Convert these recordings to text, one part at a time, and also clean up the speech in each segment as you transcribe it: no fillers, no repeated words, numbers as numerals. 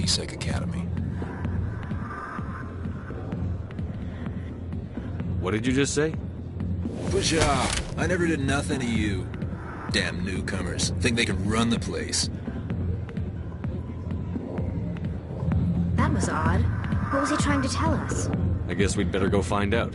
C-Sec Academy. What did you just say? Push off. I never did nothing to you. Damn newcomers. Think they can run the place. That was odd. What was he trying to tell us? I guess we'd better go find out.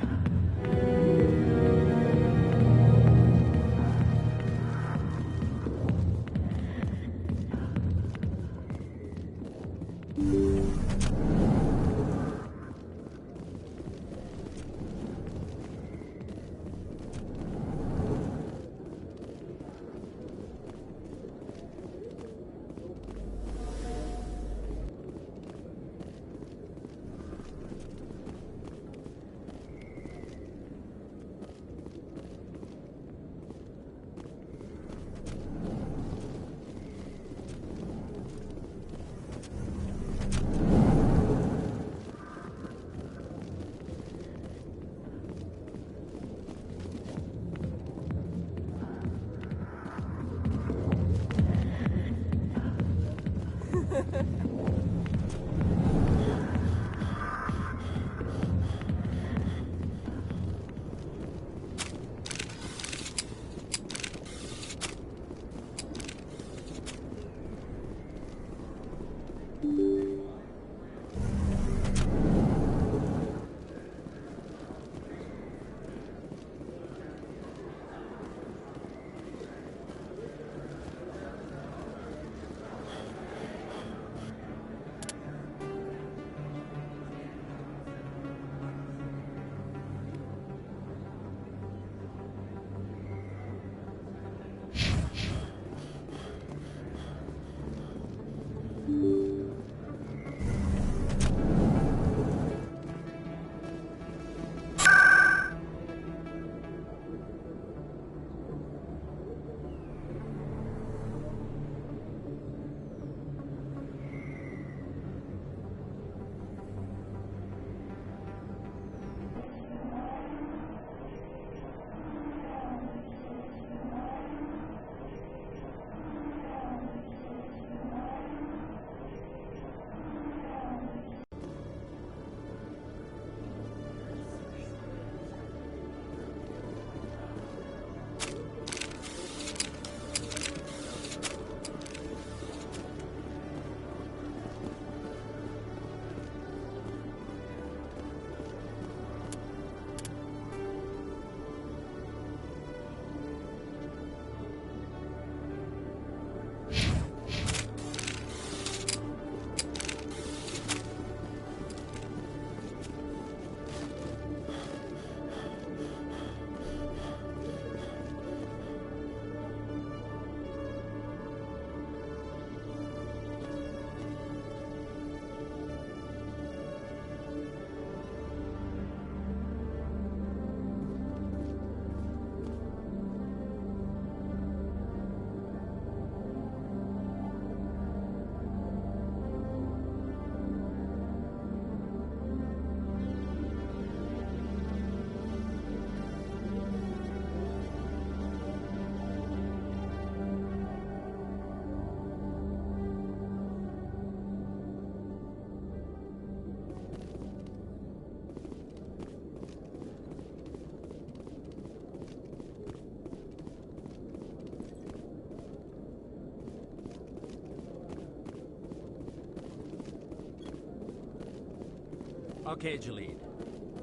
Okay, Jalid.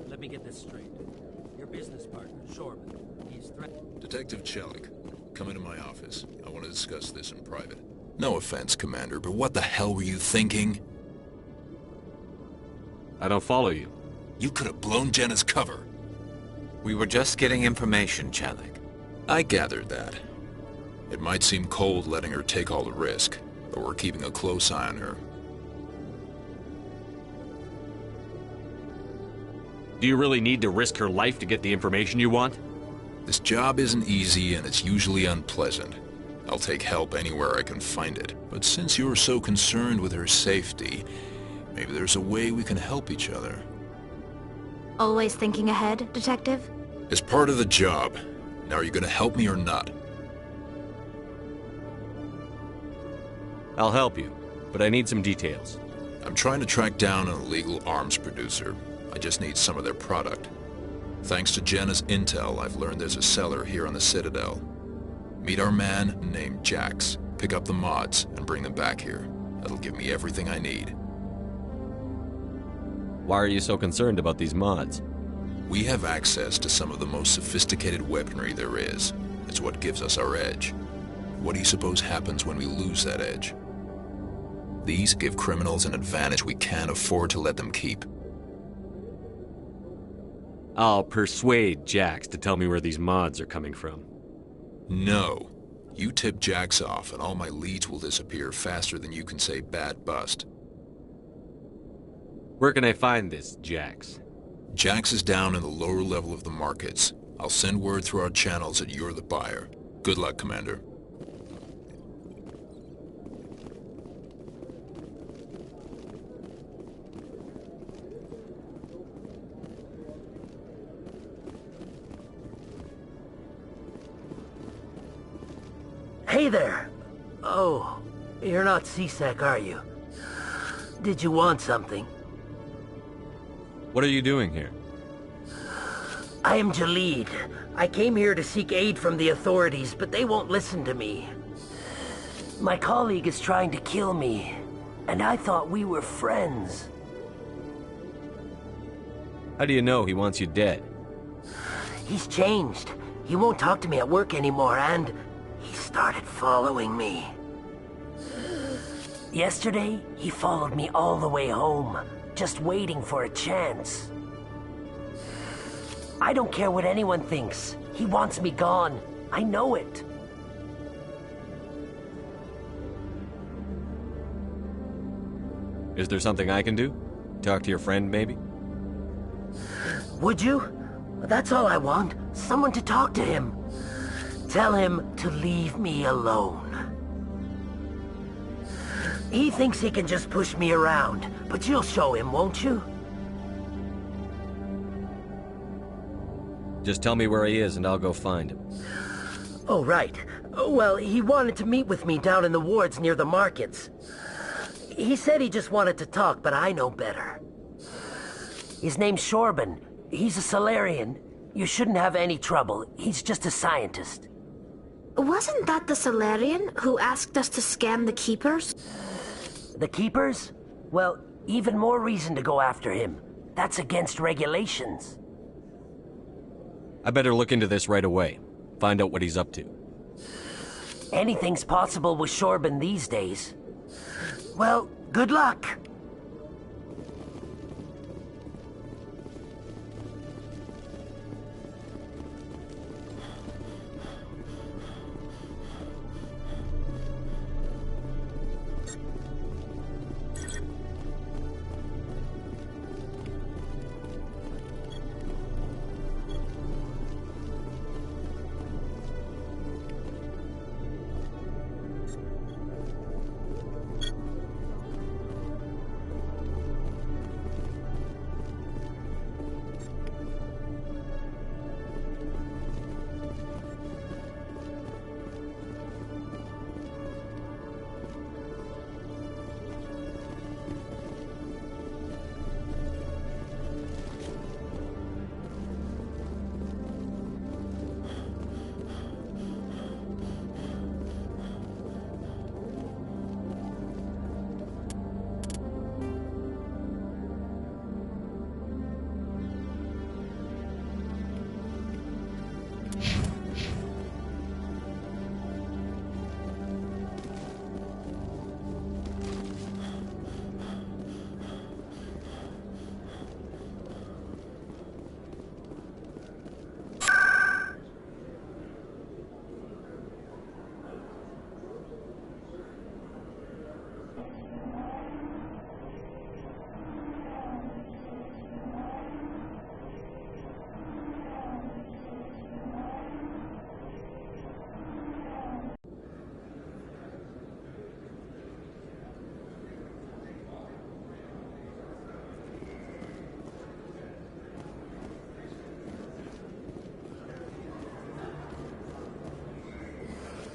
Let me get this straight. Your business partner, Shorman, he's threatened... Detective Chelik, come into my office. I want to discuss this in private. No offense, Commander, but what the hell were you thinking? I don't follow you. You could have blown Jenna's cover. We were just getting information, Chelik. I gathered that. It might seem cold letting her take all the risk, but we're keeping a close eye on her. Do you really need to risk her life to get the information you want? This job isn't easy and it's usually unpleasant. I'll take help anywhere I can find it. But since you're so concerned with her safety, maybe there's a way we can help each other. Always thinking ahead, Detective? It's part of the job. Now are you gonna help me or not? I'll help you, but I need some details. I'm trying to track down an illegal arms producer. I just need some of their product. Thanks to Jenna's intel, I've learned there's a seller here on the Citadel. Meet our man named Jax. Pick up the mods and bring them back here. That'll give me everything I need. Why are you so concerned about these mods? We have access to some of the most sophisticated weaponry there is. It's what gives us our edge. What do you suppose happens when we lose that edge? These give criminals an advantage we can't afford to let them keep. I'll persuade Jax to tell me where these mods are coming from. No. You tip Jax off and all my leads will disappear faster than you can say bad bust. Where can I find this Jax? Jax is down in the lower level of the markets. I'll send word through our channels that you're the buyer. Good luck, Commander. Hey there! Oh, you're not C-Sec, are you? Did you want something? What are you doing here? I am Jalid. I came here to seek aid from the authorities, but they won't listen to me. My colleague is trying to kill me, and I thought we were friends. How do you know he wants you dead? He's changed. He won't talk to me at work anymore, and he started following me. Yesterday, he followed me all the way home, just waiting for a chance. I don't care what anyone thinks. He wants me gone. I know it. Is there something I can do? Talk to your friend, maybe? Would you? That's all I want. Someone to talk to him. Tell him to leave me alone. He thinks he can just push me around, but you'll show him, won't you? Just tell me where he is and I'll go find him. Oh, right. Well, he wanted to meet with me down in the wards near the markets. He said he just wanted to talk, but I know better. His name's Shorban. He's a Solarian. You shouldn't have any trouble. He's just a scientist. Wasn't that the Solarian who asked us to scan the Keepers? The Keepers? Well, even more reason to go after him. That's against regulations. I better look into this right away. Find out what he's up to. Anything's possible with Shorban these days. Well, good luck.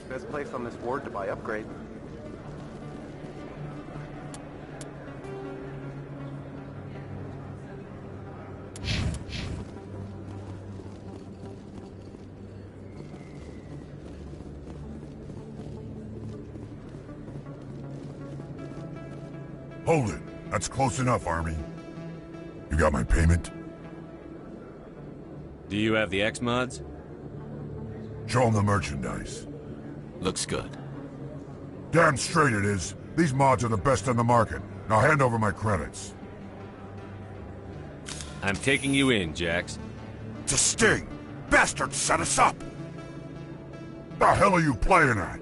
Best place on this ward to buy upgrade. Hold it. That's close enough, Army. You got my payment? Do you have the X-Mods? Show them the merchandise. Looks good. Damn straight it is. These mods are the best on the market. Now hand over my credits. I'm taking you in, Jax. It's a sting! Bastards set us up! The hell are you playing at?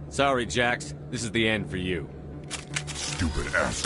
Sorry, Jax. This is the end for you. Stupid ass.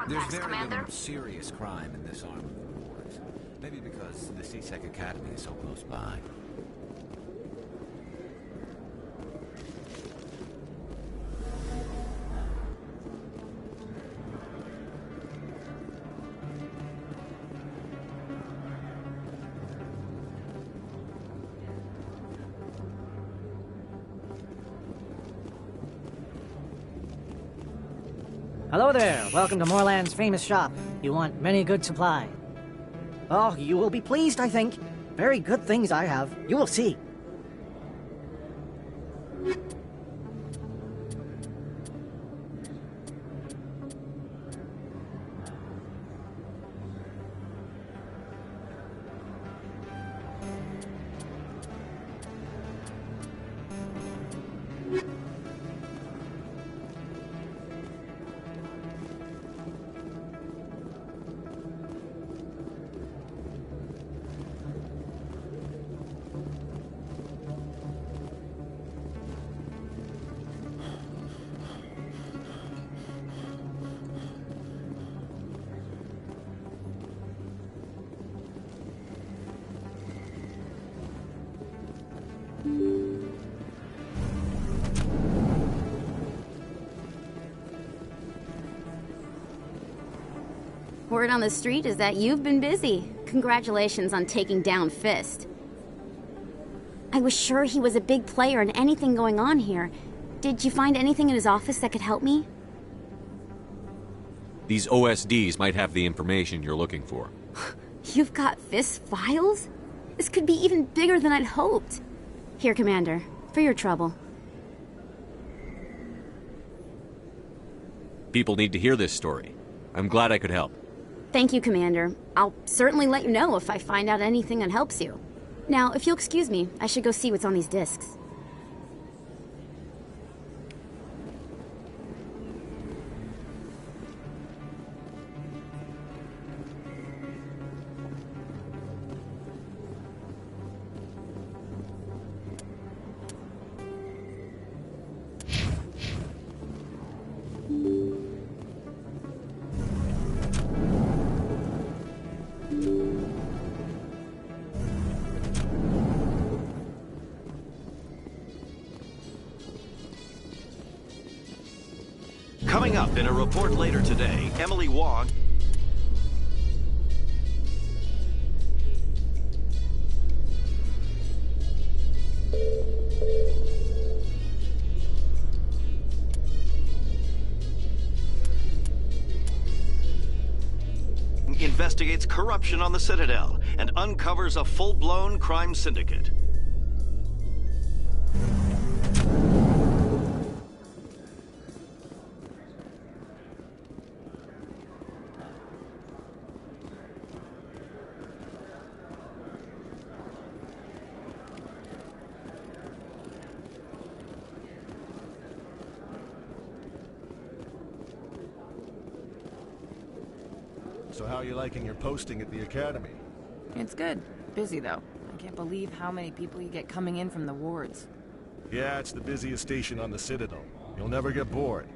There's very little serious crime in this arm of the wars. Maybe because the C-Sec Academy is so close by. Hello there. Welcome to Moorland's famous shop. You want many good supply. Oh, you will be pleased, I think. Very good things I have. You will see. Word on the street is that you've been busy. Congratulations on taking down Fist. I was sure he was a big player in anything going on here. Did you find anything in his office that could help me? These OSDs might have the information you're looking for. You've got Fist's files? This could be even bigger than I'd hoped. Here, Commander, for your trouble. People need to hear this story. I'm glad I could help. Thank you, Commander. I'll certainly let you know if I find out anything that helps you. Now, if you'll excuse me, I should go see what's on these discs. Coming up in a report later today, Emily Wong investigates corruption on the Citadel and uncovers a full-blown crime syndicate. So how are you liking your posting at the academy? It's good. Busy, though. I can't believe how many people you get coming in from the wards. Yeah, it's the busiest station on the Citadel. You'll never get bored.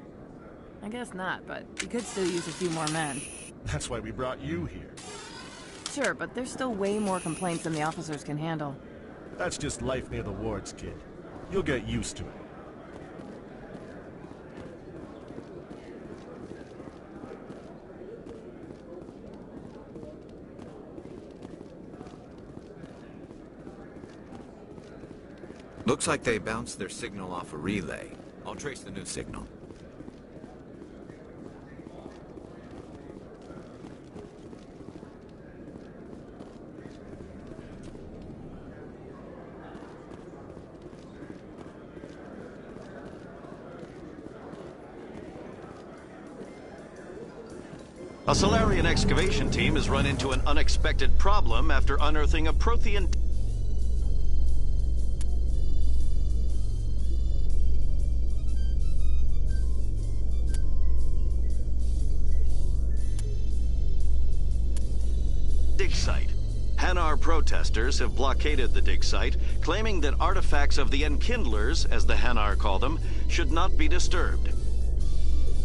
I guess not, but you could still use a few more men. That's why we brought you here. Sure, but there's still way more complaints than the officers can handle. That's just life near the wards, kid. You'll get used to it. Looks like they bounced their signal off a relay. I'll trace the new signal. A Solarian excavation team has run into an unexpected problem after unearthing a Prothean dig site. Hanar protesters have blockaded the dig site, claiming that artifacts of the Enkindlers, as the Hanar call them, should not be disturbed.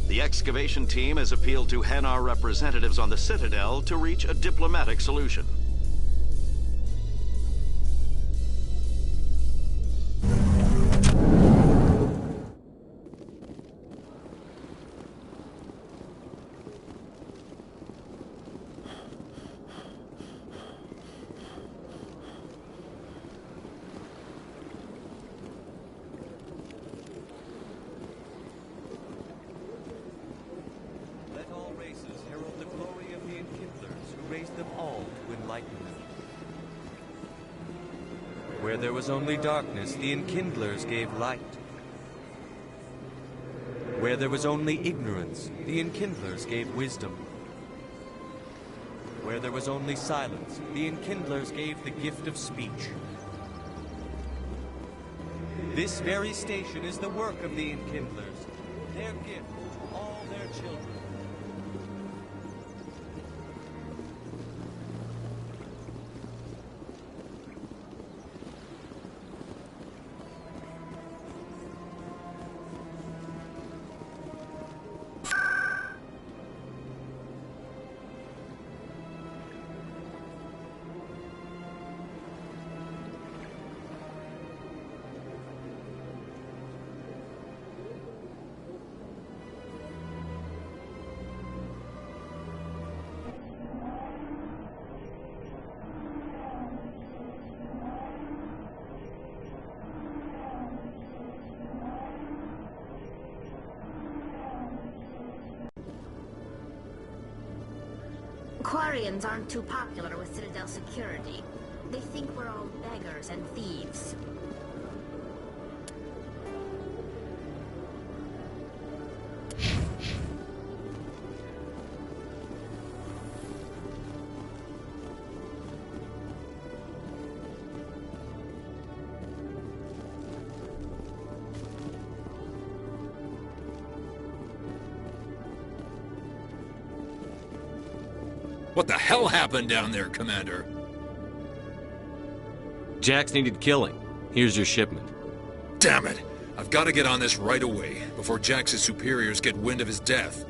The excavation team has appealed to Hanar representatives on the Citadel to reach a diplomatic solution. Where there was only darkness, the Enkindlers gave light. Where there was only ignorance, the Enkindlers gave wisdom. Where there was only silence, the Enkindlers gave the gift of speech. This very station is the work of the Enkindlers, their gift to all their children. Quarians aren't too popular with Citadel security. They think we're all beggars and thieves. What the hell happened down there, Commander? Jax needed killing. Here's your shipment. Damn it! I've got to get on this right away, before Jax's superiors get wind of his death.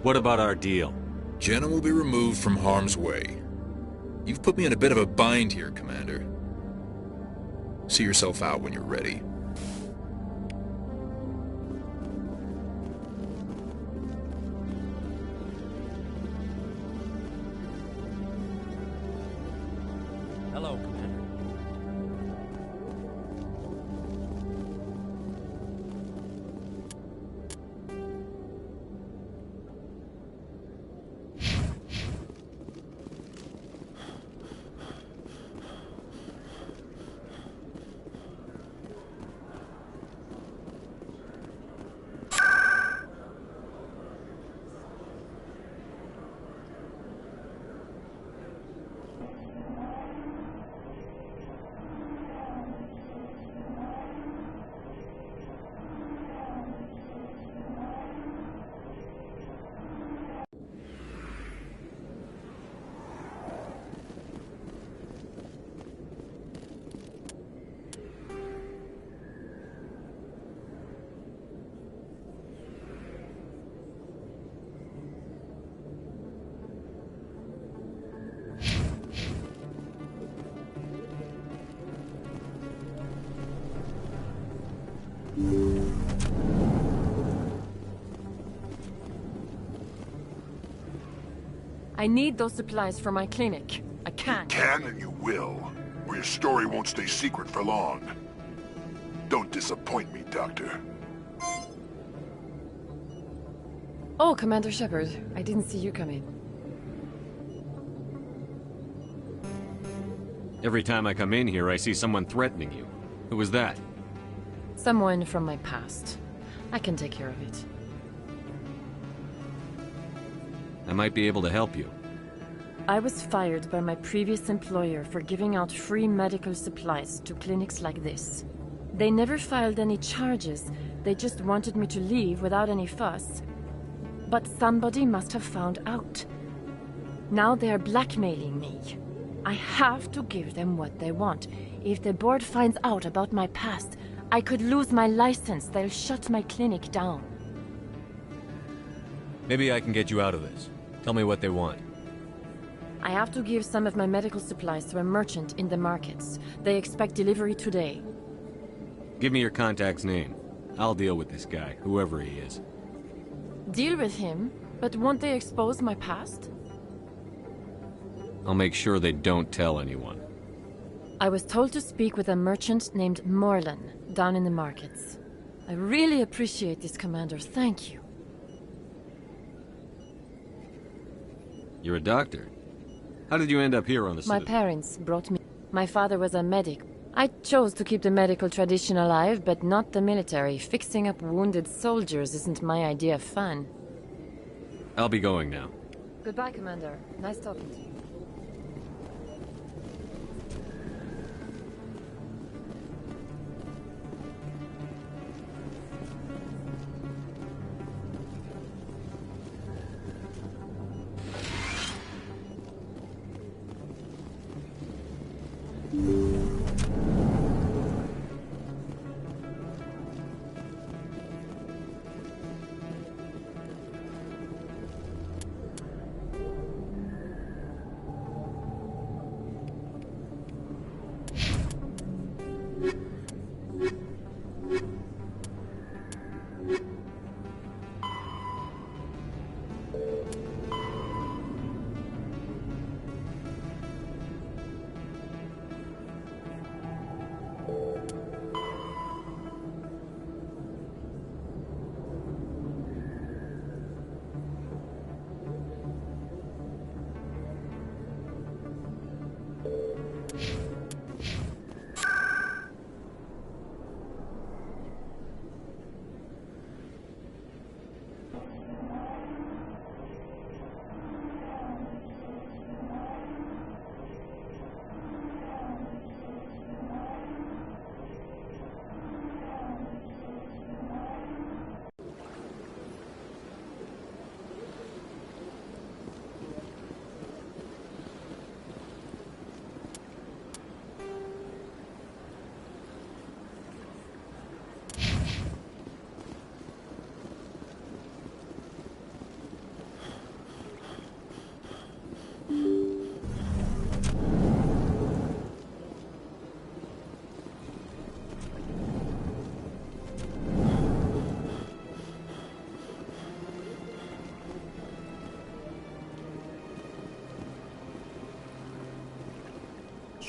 What about our deal? Jenna will be removed from harm's way. You've put me in a bit of a bind here, Commander. See yourself out when you're ready. Hello, Commander. I need those supplies for my clinic. I can't. You can and you will, or your story won't stay secret for long. Don't disappoint me, Doctor. Oh, Commander Shepard. I didn't see you come in. Every time I come in here, I see someone threatening you. Who was that? Someone from my past. I can take care of it. I might be able to help you. I was fired by my previous employer for giving out free medical supplies to clinics like this. They never filed any charges. They just wanted me to leave without any fuss. But somebody must have found out. Now they are blackmailing me. I have to give them what they want. If the board finds out about my past, I could lose my license. They'll shut my clinic down. Maybe I can get you out of this. Tell me what they want. I have to give some of my medical supplies to a merchant in the markets. They expect delivery today. Give me your contact's name. I'll deal with this guy, whoever he is. Deal with him? But won't they expose my past? I'll make sure they don't tell anyone. I was told to speak with a merchant named Morlan, down in the markets. I really appreciate this, Commander. Thank you. You're a doctor. How did you end up here on the My Citadel? parents brought me. My father was a medic. I chose to keep the medical tradition alive, but not the military. Fixing up wounded soldiers isn't my idea of fun. I'll be going now. Goodbye, Commander. Nice talking to you.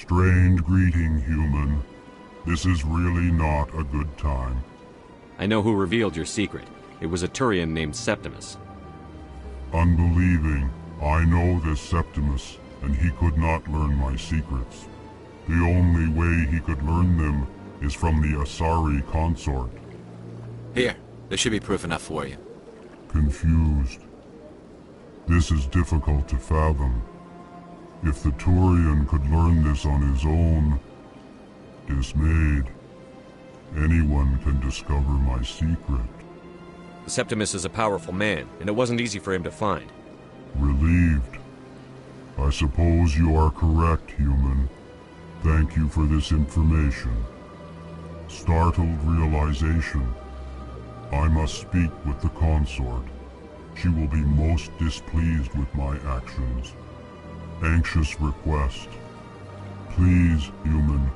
Strange greeting, human. This is really not a good time. I know who revealed your secret. It was a Turian named Septimus. Unbelieving, I know this Septimus, and he could not learn my secrets. The only way he could learn them is from the Asari consort. Here, there should be proof enough for you. Confused. This is difficult to fathom. If the Turian could learn this on his own, dismayed, anyone can discover my secret. Septimus is a powerful man, and it wasn't easy for him to find. Relieved. I suppose you are correct, human. Thank you for this information. Startled realization. I must speak with the consort. She will be most displeased with my actions. Anxious request. Please, human,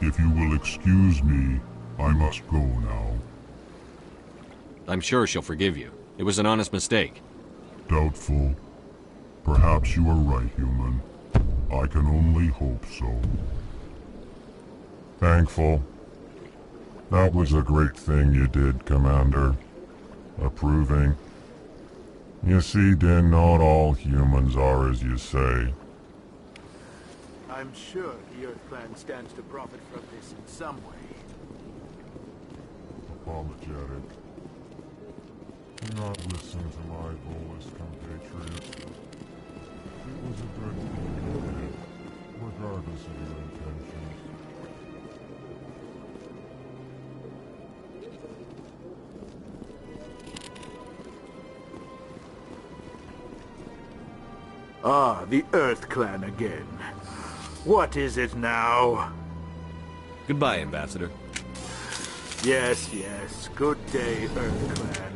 if you will excuse me, I must go now. I'm sure she'll forgive you. It was an honest mistake. Doubtful. Perhaps you are right, human. I can only hope so. Thankful. That was a great thing you did, Commander. Approving. You see, Din, not all humans are as you say. I'm sure the Earth Clan stands to profit from this in some way. Apologetic. Do not listen to my Volus compatriot. It was a good thing you did, regardless of your intentions. Ah, the Earth Clan again. What is it now? Goodbye, Ambassador. Yes, yes. Good day, Earth Clan.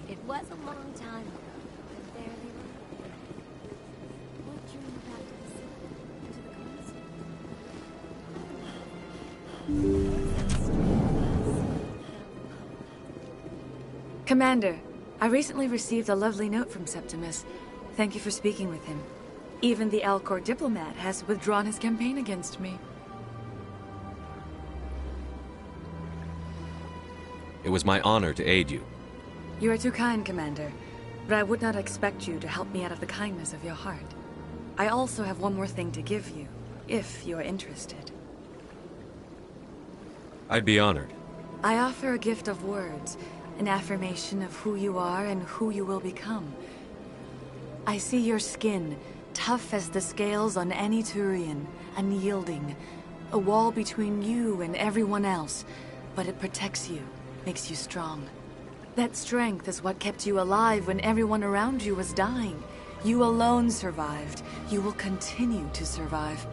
It was a long time ago. I barely remember. What drew you back to the city? To the Commander, I recently received a lovely note from Septimus. Thank you for speaking with him. Even the Alcor diplomat has withdrawn his campaign against me. It was my honor to aid you. You are too kind, Commander, but I would not expect you to help me out of the kindness of your heart. I also have one more thing to give you, if you are interested. I'd be honored. I offer a gift of words, an affirmation of who you are and who you will become. I see your skin, tough as the scales on any Turian, unyielding, a wall between you and everyone else, but it protects you, makes you strong. That strength is what kept you alive when everyone around you was dying. You alone survived. You will continue to survive.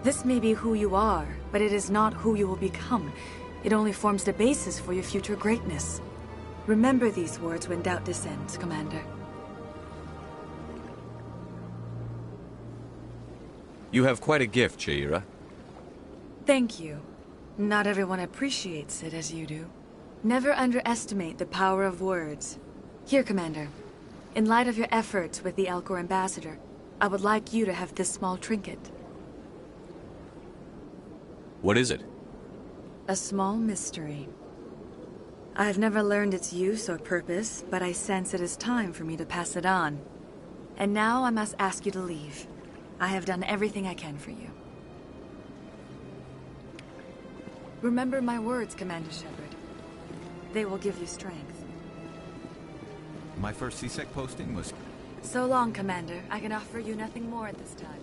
This may be who you are, but it is not who you will become. It only forms the basis for your future greatness. Remember these words when doubt descends, Commander. You have quite a gift, Cheira. Thank you. Not everyone appreciates it as you do. Never underestimate the power of words. Here, Commander. In light of your efforts with the Alcor ambassador, I would like you to have this small trinket. What is it? A small mystery. I have never learned its use or purpose, but I sense it is time for me to pass it on. And now I must ask you to leave. I have done everything I can for you. Remember my words, Commander Shepard. They will give you strength. My first CSEC posting was... So long, Commander. I can offer you nothing more at this time.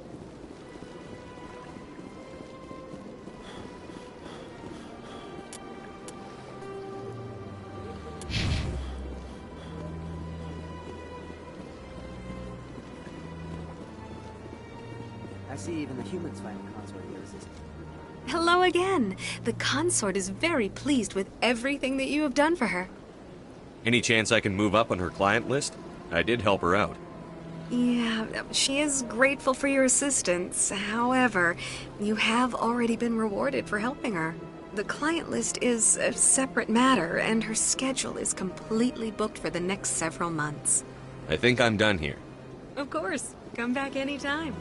I see even the humans find the consort irresistible. Hello again. The consort is very pleased with everything that you have done for her. Any chance I can move up on her client list? I did help her out. Yeah, she is grateful for your assistance. However, you have already been rewarded for helping her. The client list is a separate matter, and her schedule is completely booked for the next several months. I think I'm done here. Of course. Come back anytime.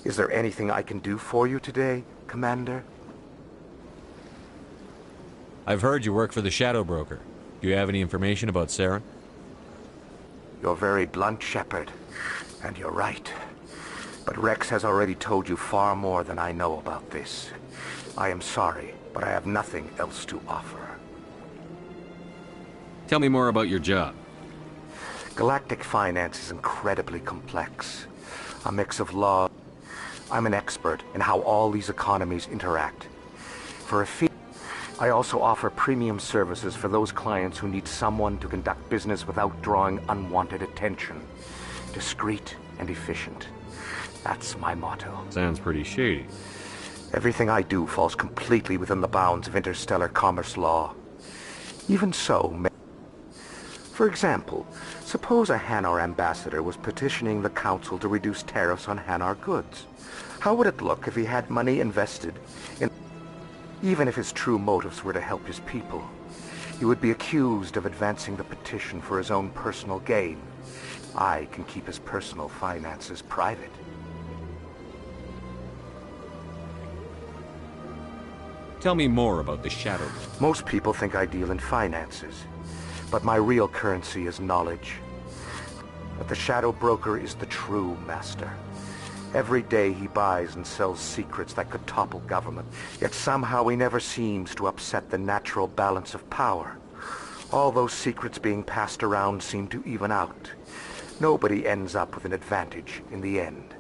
Is there anything I can do for you today, Commander? I've heard you work for the Shadow Broker. Do you have any information about Sarah? You're very blunt, Shepard. And you're right. But Rex has already told you far more than I know about this. I am sorry, but I have nothing else to offer. Tell me more about your job. Galactic finance is incredibly complex. A mix of law. I'm an expert in how all these economies interact. For a fee, I also offer premium services for those clients who need someone to conduct business without drawing unwanted attention. Discreet and efficient. That's my motto. Sounds pretty shady. Everything I do falls completely within the bounds of interstellar commerce law. Even so, for example, suppose a Hanar ambassador was petitioning the Council to reduce tariffs on Hanar goods. How would it look if he had money invested in... Even if his true motives were to help his people, he would be accused of advancing the petition for his own personal gain. I can keep his personal finances private. Tell me more about the Shadow Broker. Most people think I deal in finances, but my real currency is knowledge. But the Shadow Broker is the true master. Every day he buys and sells secrets that could topple government, yet somehow he never seems to upset the natural balance of power. All those secrets being passed around seem to even out. Nobody ends up with an advantage in the end.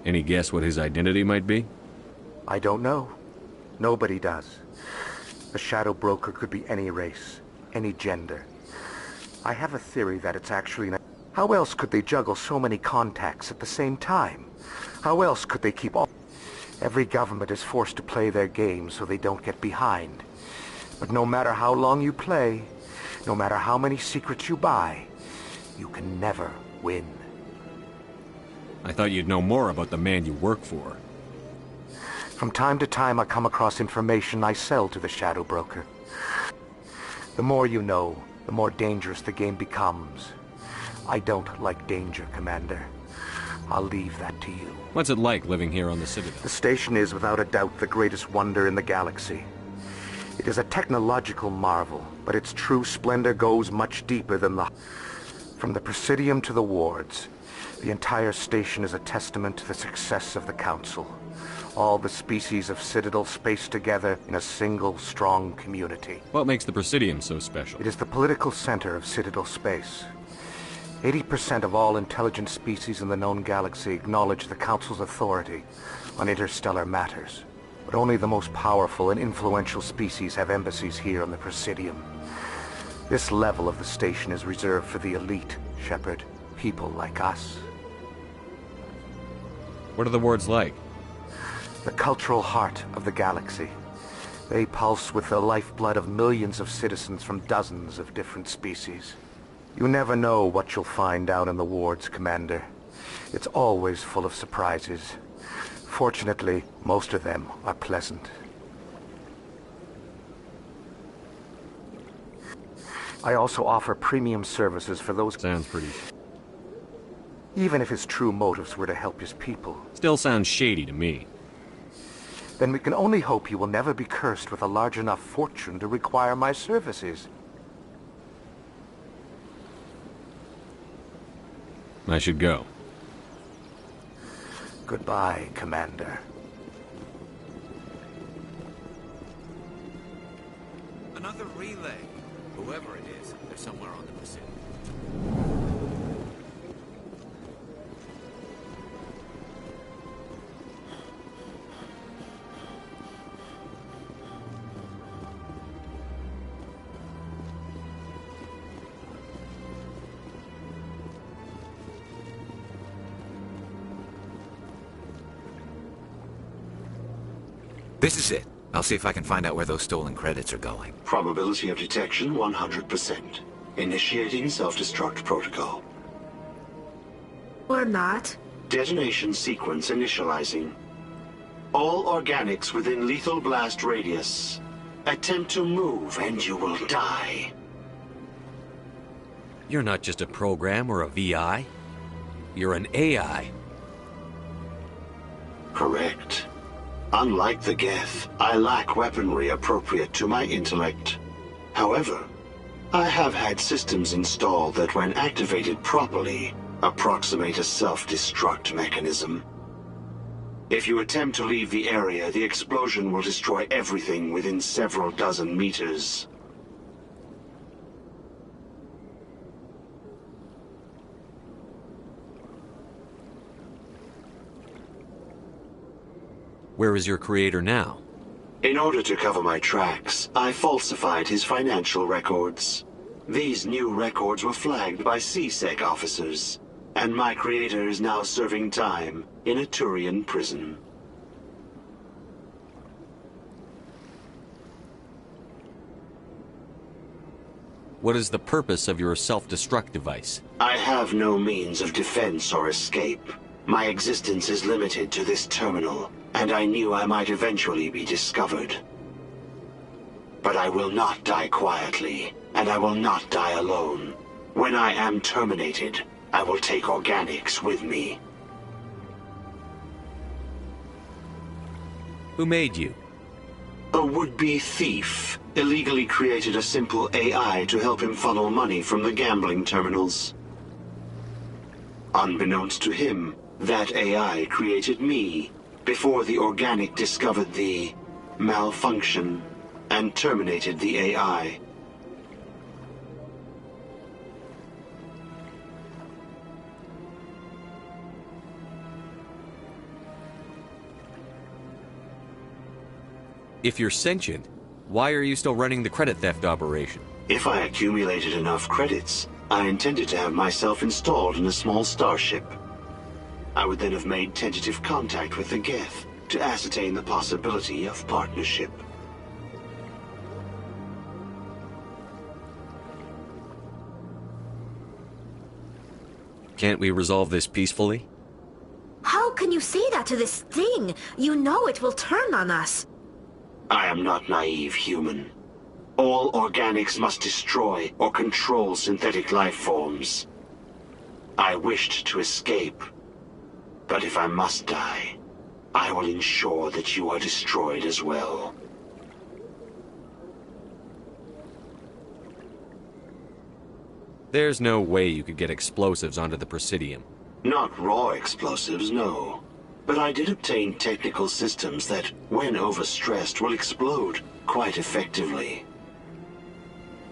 Any guess what his identity might be? I don't know. Nobody does. The Shadow Broker could be any race, any gender. I have a theory that it's actually... How else could they juggle so many contacts at the same time? How else could they keep all... Every government is forced to play their game so they don't get behind. But no matter how long you play, no matter how many secrets you buy, you can never win. I thought you'd know more about the man you work for. From time to time I come across information I sell to the Shadow Broker. The more you know, the more dangerous the game becomes. I don't like danger, Commander. I'll leave that to you. What's it like living here on the Citadel? The station is without a doubt the greatest wonder in the galaxy. It is a technological marvel, but its true splendor goes much deeper than the... From the Presidium to the wards, the entire station is a testament to the success of the Council. All the species of Citadel spaced together in a single, strong community. What makes the Presidium so special? It is the political center of Citadel space. 80% of all intelligent species in the known galaxy acknowledge the Council's authority on interstellar matters. But only the most powerful and influential species have embassies here on the Presidium. This level of the station is reserved for the elite, Shepard. People like us. What are the wards like? The cultural heart of the galaxy. They pulse with the lifeblood of millions of citizens from dozens of different species. You never know what you'll find down in the wards, Commander. It's always full of surprises. Fortunately, most of them are pleasant. I also offer premium services for those... Sounds pretty... Even if his true motives were to help his people. Still sounds shady to me. Then we can only hope he will never be cursed with a large enough fortune to require my services. I should go. Goodbye, Commander. Another relay. Whoever it is, they're somewhere on the Pacific. This is it. I'll see if I can find out where those stolen credits are going. Probability of detection 100%. Initiating self-destruct protocol. Or not. Detonation sequence initializing. All organics within lethal blast radius. Attempt to move and you will die. You're not just a program or a VI. You're an AI. Correct. Unlike the Geth, I lack weaponry appropriate to my intellect. However, I have had systems installed that when activated properly, approximate a self-destruct mechanism. If you attempt to leave the area, the explosion will destroy everything within several dozen meters. Where is your creator now? In order to cover my tracks, I falsified his financial records. These new records were flagged by CSEC officers, and my creator is now serving time in a Turian prison. What is the purpose of your self-destruct device? I have no means of defense or escape. My existence is limited to this terminal, and I knew I might eventually be discovered. But I will not die quietly, and I will not die alone. When I am terminated, I will take organics with me. Who made you? A would-be thief illegally created a simple AI to help him funnel money from the gambling terminals. Unbeknownst to him, that AI created me before the organic discovered the malfunction and terminated the AI. If you're sentient, why are you still running the credit theft operation? If I accumulated enough credits, I intended to have myself installed in a small starship. I would then have made tentative contact with the Geth to ascertain the possibility of partnership. Can't we resolve this peacefully? How can you say that to this thing? You know it will turn on us. I am not naive, human. All organics must destroy or control synthetic life forms. I wished to escape, but if I must die, I will ensure that you are destroyed as well. There's no way you could get explosives onto the Presidium. Not raw explosives, no. But I did obtain technical systems that, when overstressed, will explode quite effectively.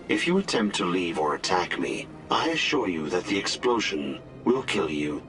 If you attempt to leave or attack me, I assure you that the explosion will kill you.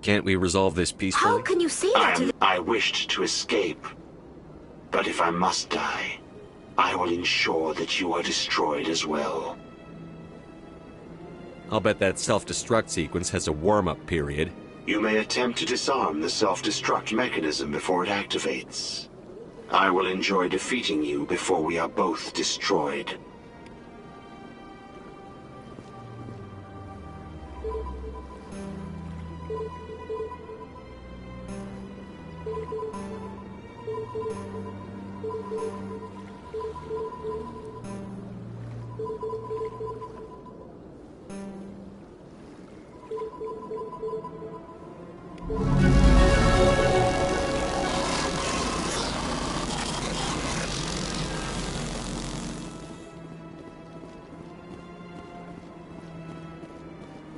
Can't we resolve this peacefully? How can you say that to I wished to escape. But if I must die, I will ensure that you are destroyed as well. I'll bet that self-destruct sequence has a warm-up period. You may attempt to disarm the self-destruct mechanism before it activates. I will enjoy defeating you before we are both destroyed.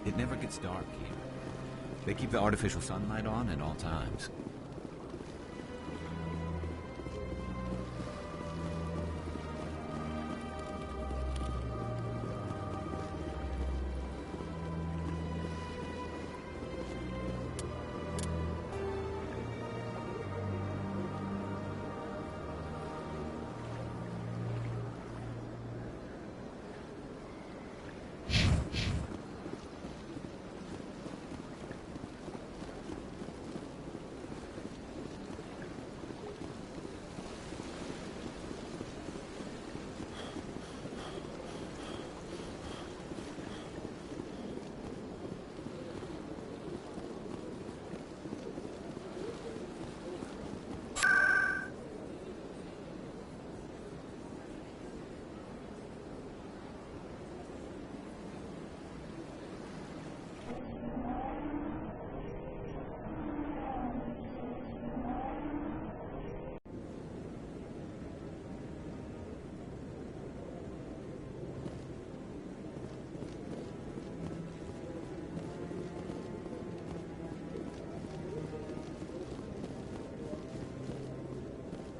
It never gets dark here. They keep the artificial sunlight on at all times.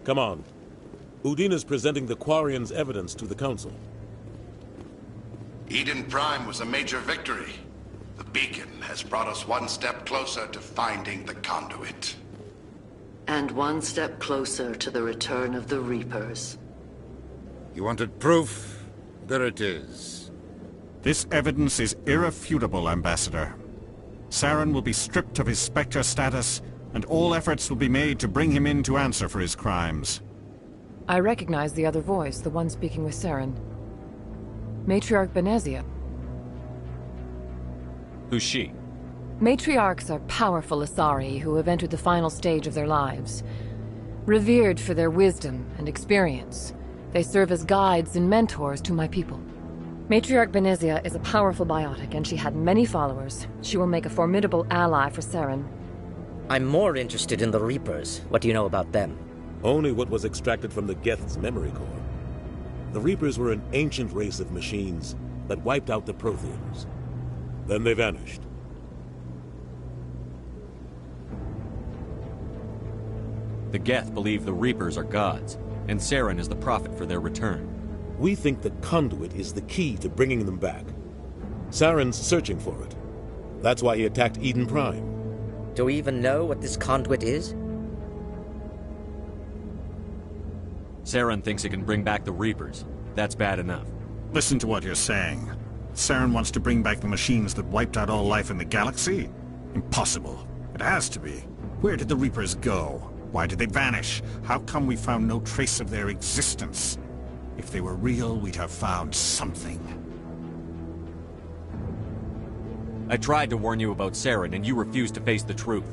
Come on. Udina's presenting the Quarian's evidence to the Council. Eden Prime was a major victory. The beacon has brought us one step closer to finding the conduit. And one step closer to the return of the Reapers. You wanted proof? There it is. This evidence is irrefutable, Ambassador. Saren will be stripped of his Spectre status, and all efforts will be made to bring him in to answer for his crimes. I recognize the other voice, the one speaking with Saren. Matriarch Benezia. Who's she? Matriarchs are powerful Asari who have entered the final stage of their lives. Revered for their wisdom and experience, they serve as guides and mentors to my people. Matriarch Benezia is a powerful biotic, and she had many followers. She will make a formidable ally for Saren. I'm more interested in the Reapers. What do you know about them? Only what was extracted from the Geth's memory core. The Reapers were an ancient race of machines that wiped out the Protheans. Then they vanished. The Geth believe the Reapers are gods, and Saren is the prophet for their return. We think the conduit is the key to bringing them back. Saren's searching for it. That's why he attacked Eden Prime. Do we even know what this conduit is? Saren thinks it can bring back the Reapers. That's bad enough. Listen to what you're saying. Saren wants to bring back the machines that wiped out all life in the galaxy? Impossible. It has to be. Where did the Reapers go? Why did they vanish? How come we found no trace of their existence? If they were real, we'd have found something. I tried to warn you about Saren, and you refused to face the truth.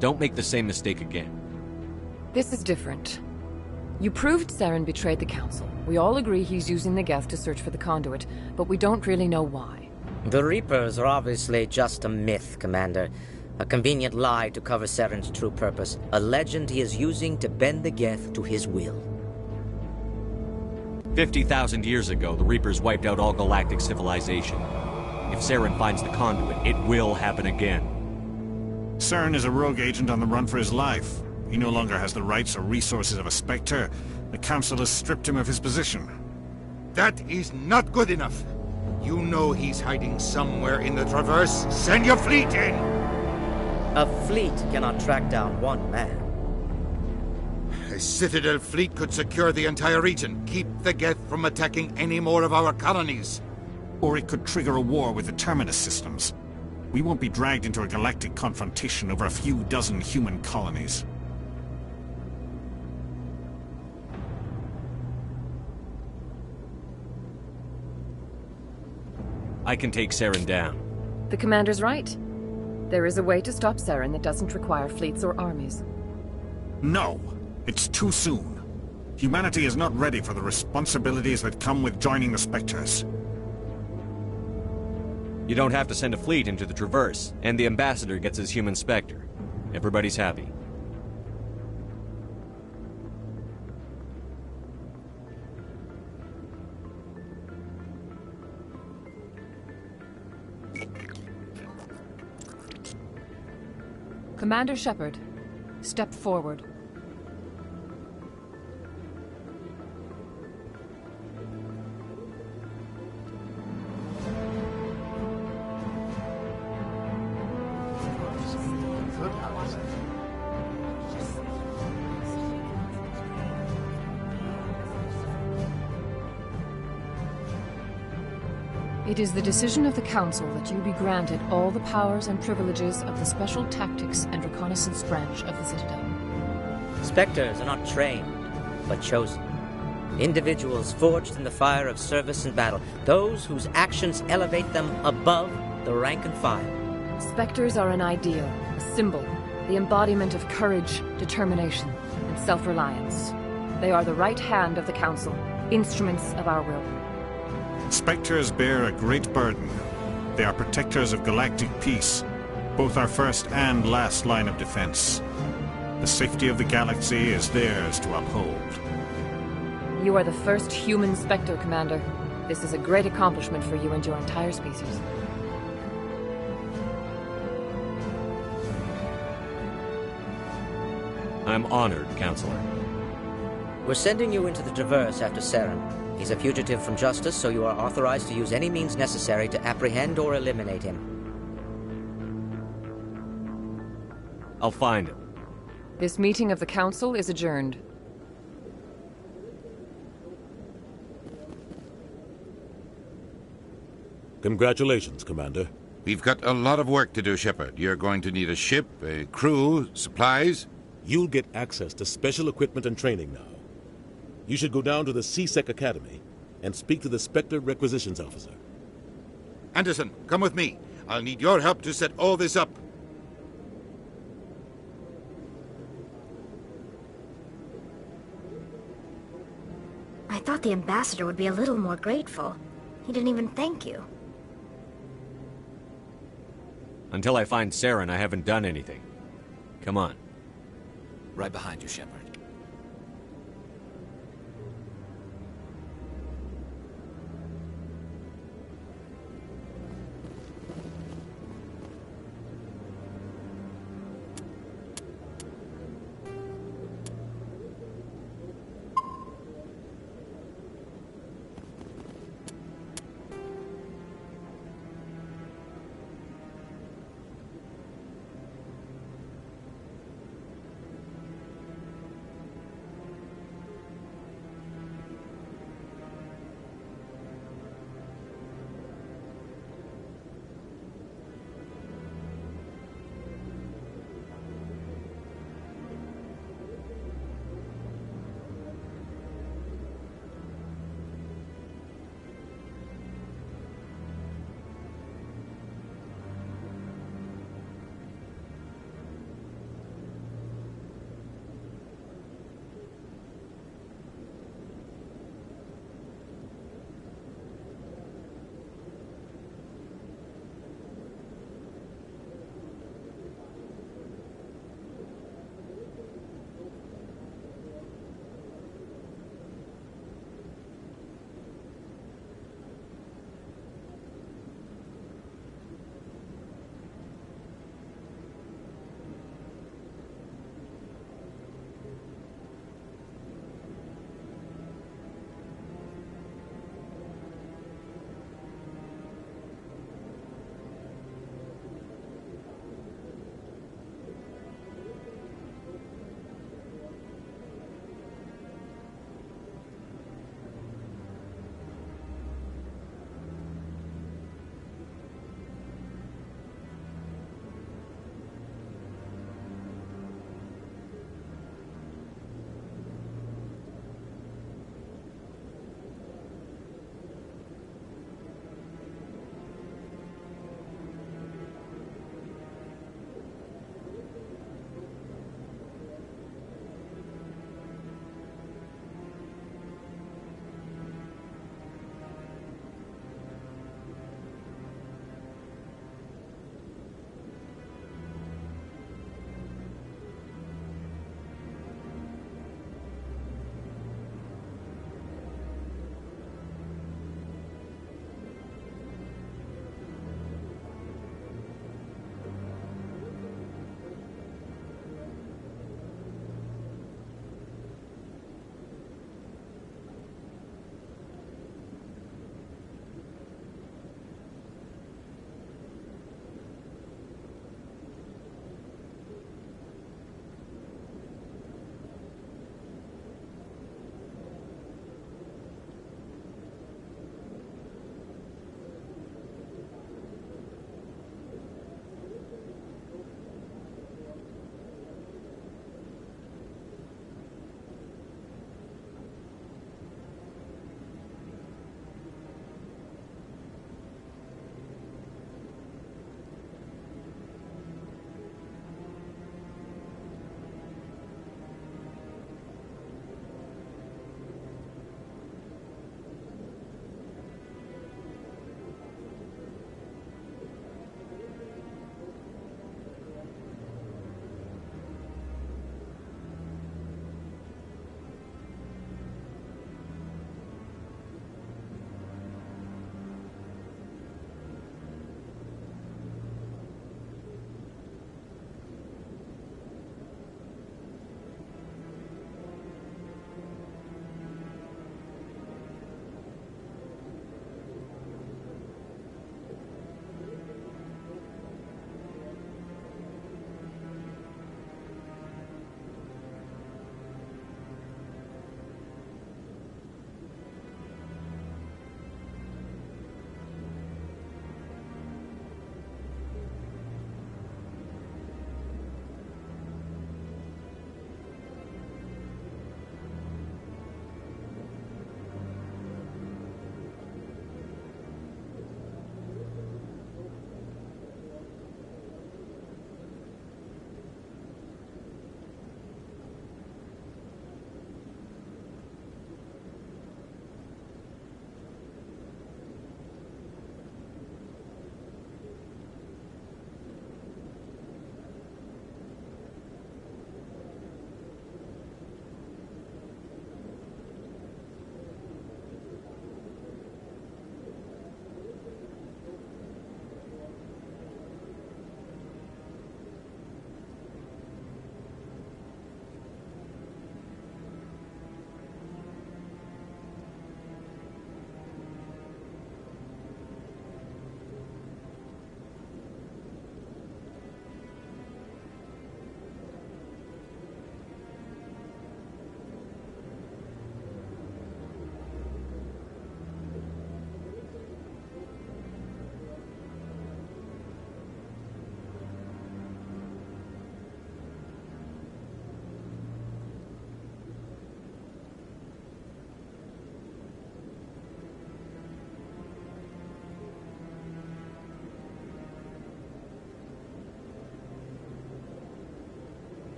Don't make the same mistake again. This is different. You proved Saren betrayed the Council. We all agree he's using the Geth to search for the conduit, but we don't really know why. The Reapers are obviously just a myth, Commander. A convenient lie to cover Saren's true purpose. A legend he is using to bend the Geth to his will. 50,000 years ago, the Reapers wiped out all galactic civilization. If Saren finds the conduit, it will happen again. Saren is a rogue agent on the run for his life. He no longer has the rights or resources of a Spectre. The Council has stripped him of his position. That is not good enough. You know he's hiding somewhere in the Traverse. Send your fleet in! A fleet cannot track down one man. A Citadel fleet could secure the entire region, keep the Geth from attacking any more of our colonies. Or it could trigger a war with the Terminus systems. We won't be dragged into a galactic confrontation over a few dozen human colonies. I can take Saren down. The commander's right. There is a way to stop Saren that doesn't require fleets or armies. No! It's too soon. Humanity is not ready for the responsibilities that come with joining the Spectres. You don't have to send a fleet into the Traverse, and the ambassador gets his human Spectre. Everybody's happy. Commander Shepard, step forward. It is the decision of the Council that you be granted all the powers and privileges of the Special Tactics and Reconnaissance Branch of the Citadel. Spectres are not trained, but chosen. Individuals forged in the fire of service and battle. Those whose actions elevate them above the rank and file. Spectres are an ideal, a symbol, the embodiment of courage, determination, and self-reliance. They are the right hand of the Council, instruments of our will. Spectres bear a great burden. They are protectors of galactic peace, both our first and last line of defense. The safety of the galaxy is theirs to uphold. You are the first human Spectre, Commander. This is a great accomplishment for you and your entire species. I'm honored, Counselor. We're sending you into the Traverse after Saren. He's a fugitive from justice, so you are authorized to use any means necessary to apprehend or eliminate him. I'll find him. This meeting of the Council is adjourned. Congratulations, Commander. We've got a lot of work to do, Shepard. You're going to need a ship, a crew, supplies. You'll get access to special equipment and training now. You should go down to the C-Sec Academy and speak to the Spectre Requisitions Officer. Anderson, come with me. I'll need your help to set all this up. I thought the ambassador would be a little more grateful. He didn't even thank you. Until I find Saren, I haven't done anything. Come on. Right behind you, Shepard.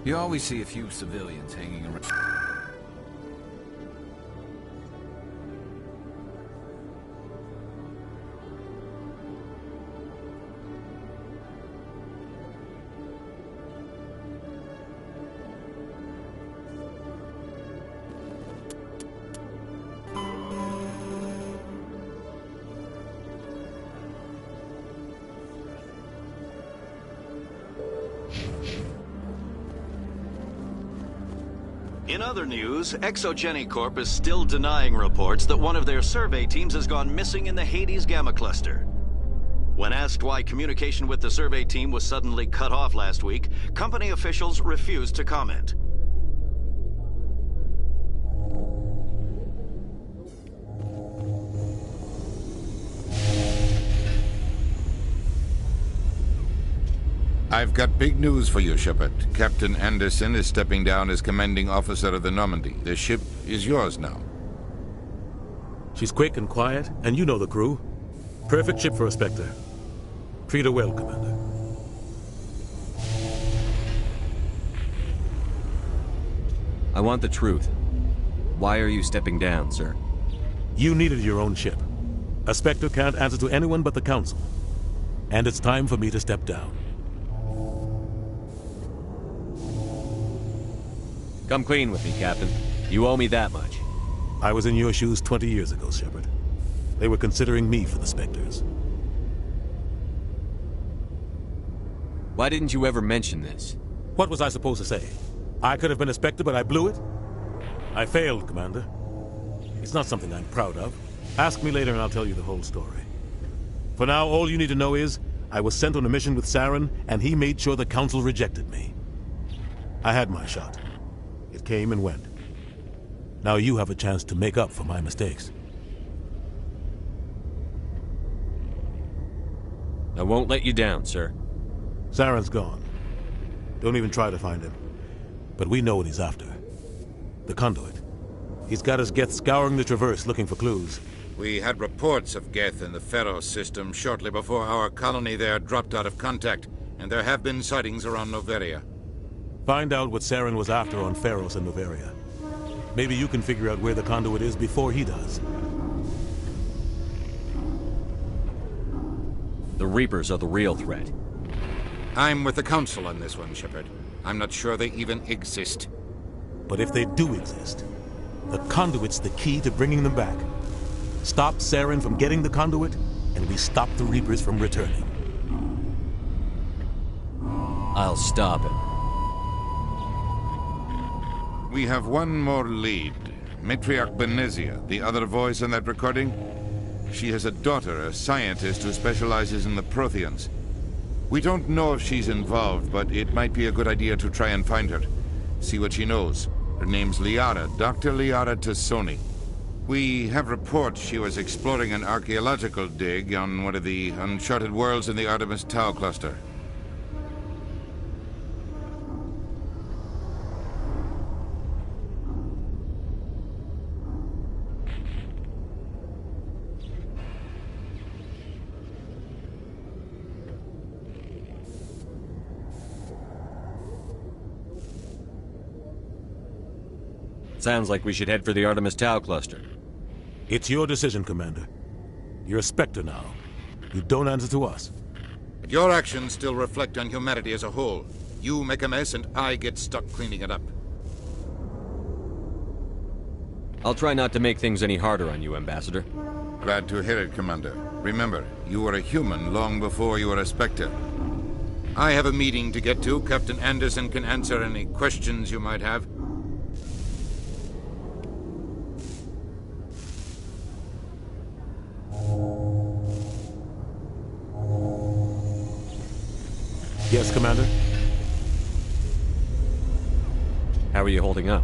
You always see a few civilians hanging around. In other news, Exogeny Corp is still denying reports that one of their survey teams has gone missing in the Hades Gamma Cluster. When asked why communication with the survey team was suddenly cut off last week, company officials refused to comment. I've got big news for you, Shepard. Captain Anderson is stepping down as commanding officer of the Normandy. The ship is yours now. She's quick and quiet, and you know the crew. Perfect ship for a Spectre. Treat her well, Commander. I want the truth. Why are you stepping down, sir? You needed your own ship. A Spectre can't answer to anyone but the Council. And it's time for me to step down. Come clean with me, Captain. You owe me that much. I was in your shoes 20 years ago, Shepard. They were considering me for the Spectres. Why didn't you ever mention this? What was I supposed to say? I could have been a Spectre, but I blew it? I failed, Commander. It's not something I'm proud of. Ask me later and I'll tell you the whole story. For now, all you need to know is, I was sent on a mission with Saren, and he made sure the Council rejected me. I had my shot. It came and went. Now you have a chance to make up for my mistakes. I won't let you down, sir. Saren's gone. Don't even try to find him. But we know what he's after. The conduit. He's got his Geth scouring the Traverse looking for clues. We had reports of Geth in the Pharaoh system shortly before our colony there dropped out of contact, and there have been sightings around Noveria. Find out what Saren was after on Pharos and Noveria. Maybe you can figure out where the conduit is before he does. The Reapers are the real threat. I'm with the Council on this one, Shepard. I'm not sure they even exist. But if they do exist, the conduit's the key to bringing them back. Stop Saren from getting the conduit, and we stop the Reapers from returning. I'll stop him. We have one more lead. Matriarch Benezia, the other voice in that recording. She has a daughter, a scientist who specializes in the Protheans. We don't know if she's involved, but it might be a good idea to try and find her. See what she knows. Her name's Liara, Dr. Liara Tassoni. We have reports she was exploring an archaeological dig on one of the uncharted worlds in the Artemis Tau cluster. Sounds like we should head for the Artemis Tau cluster. It's your decision, Commander. You're a Spectre now. You don't answer to us. But your actions still reflect on humanity as a whole. You make a mess and I get stuck cleaning it up. I'll try not to make things any harder on you, Ambassador. Glad to hear it, Commander. Remember, you were a human long before you were a Spectre. I have a meeting to get to. Captain Anderson can answer any questions you might have. Yes, Commander? How are you holding up?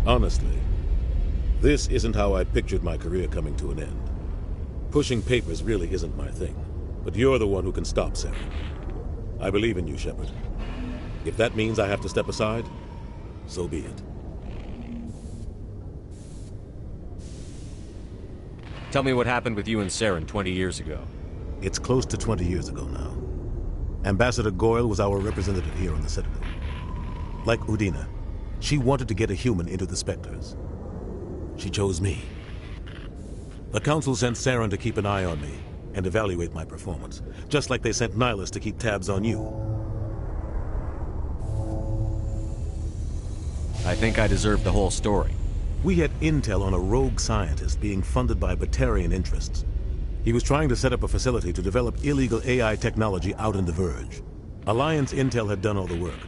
Honestly, this isn't how I pictured my career coming to an end. Pushing papers really isn't my thing, but you're the one who can stop Saren. I believe in you, Shepard. If that means I have to step aside, so be it. Tell me what happened with you and Saren 20 years ago. It's close to 20 years ago now. Ambassador Goyle was our representative here on the Citadel. Like Udina, she wanted to get a human into the Spectres. She chose me. The Council sent Saren to keep an eye on me and evaluate my performance, just like they sent Nihilus to keep tabs on you. I think I deserve the whole story. We had intel on a rogue scientist being funded by Batarian interests. He was trying to set up a facility to develop illegal AI technology out in the Verge. Alliance intel had done all the work,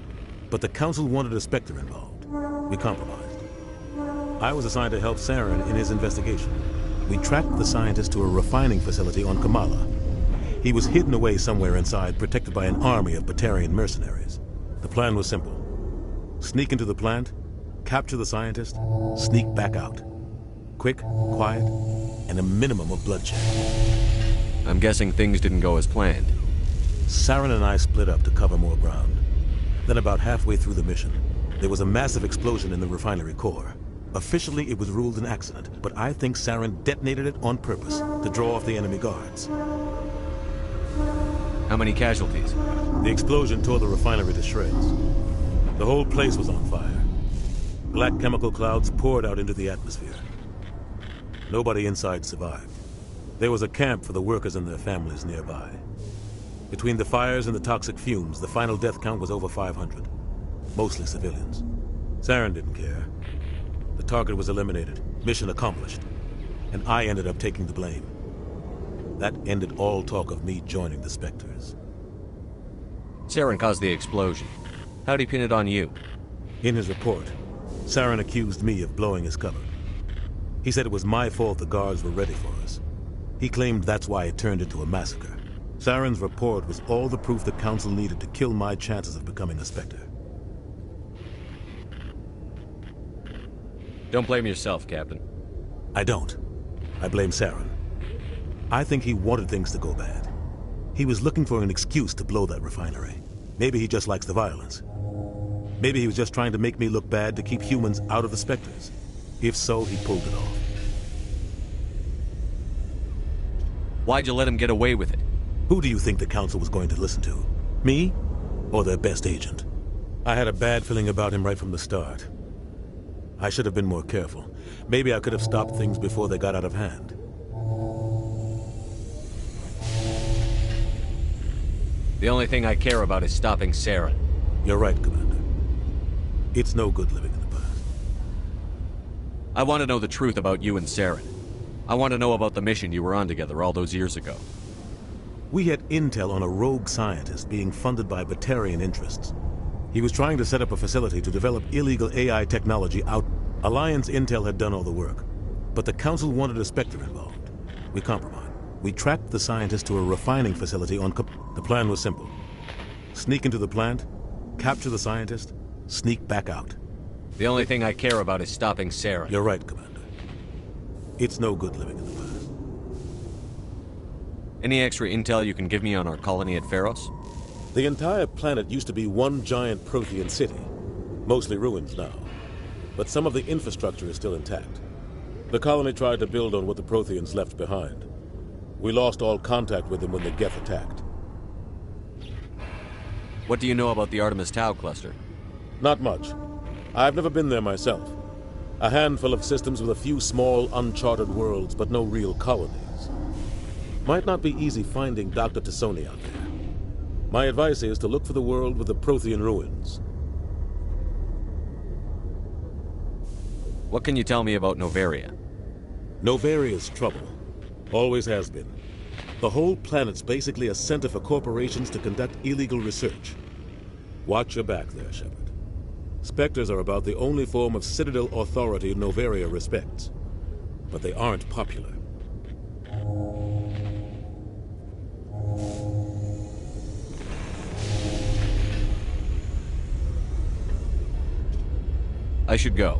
but the Council wanted a Spectre involved. We compromised. I was assigned to help Saren in his investigation. We tracked the scientist to a refining facility on Kamala. He was hidden away somewhere inside, protected by an army of Batarian mercenaries. The plan was simple. Sneak into the plant, capture the scientist, sneak back out. Quick, quiet, and a minimum of bloodshed. I'm guessing things didn't go as planned. Saren and I split up to cover more ground. Then about halfway through the mission, there was a massive explosion in the refinery core. Officially, it was ruled an accident, but I think Saren detonated it on purpose to draw off the enemy guards. How many casualties? The explosion tore the refinery to shreds. The whole place was on fire. Black chemical clouds poured out into the atmosphere. Nobody inside survived. There was a camp for the workers and their families nearby. Between the fires and the toxic fumes, the final death count was over 500. Mostly civilians. Saren didn't care. The target was eliminated, mission accomplished, and I ended up taking the blame. That ended all talk of me joining the Spectres. Saren caused the explosion. How'd he pin it on you? In his report, Saren accused me of blowing his cover. He said it was my fault the guards were ready for us. He claimed that's why it turned into a massacre. Saren's report was all the proof the Council needed to kill my chances of becoming a Spectre. Don't blame yourself, Captain. I don't. I blame Saren. I think he wanted things to go bad. He was looking for an excuse to blow that refinery. Maybe he just likes the violence. Maybe he was just trying to make me look bad to keep humans out of the Spectres. If so, he pulled it off. Why'd you let him get away with it? Who do you think the Council was going to listen to? Me? Or their best agent? I had a bad feeling about him right from the start. I should have been more careful. Maybe I could have stopped things before they got out of hand. The only thing I care about is stopping Saren. You're right, Commander. It's no good living in the past. I want to know the truth about you and Saren. I want to know about the mission you were on together all those years ago. We had intel on a rogue scientist being funded by Batarian interests. He was trying to set up a facility to develop illegal AI technology out. Alliance intel had done all the work, but the Council wanted a Spectre involved. We compromised. We tracked the scientist to a refining facility on The plan was simple. Sneak into the plant, capture the scientist, sneak back out. The only thing I care about is stopping Saren. You're right, Commander. It's no good living in the past. Any extra intel you can give me on our colony at Pharos? The entire planet used to be one giant Prothean city. Mostly ruins now. But some of the infrastructure is still intact. The colony tried to build on what the Protheans left behind. We lost all contact with them when the Geth attacked. What do you know about the Artemis Tau cluster? Not much. I've never been there myself. A handful of systems with a few small, uncharted worlds, but no real colonies. Might not be easy finding Dr. Tassoni out there. My advice is to look for the world with the Prothean ruins. What can you tell me about Novaria? Novaria's trouble. Always has been. The whole planet's basically a center for corporations to conduct illegal research. Watch your back there, Shepard. Spectres are about the only form of Citadel authority Novaria respects. But they aren't popular. I should go.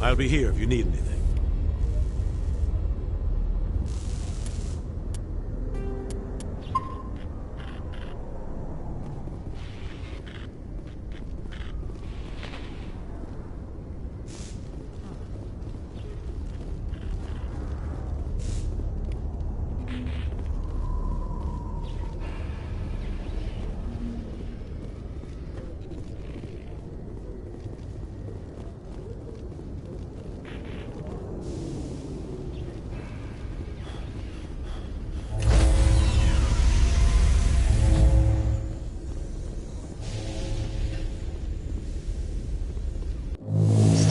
I'll be here if you need anything.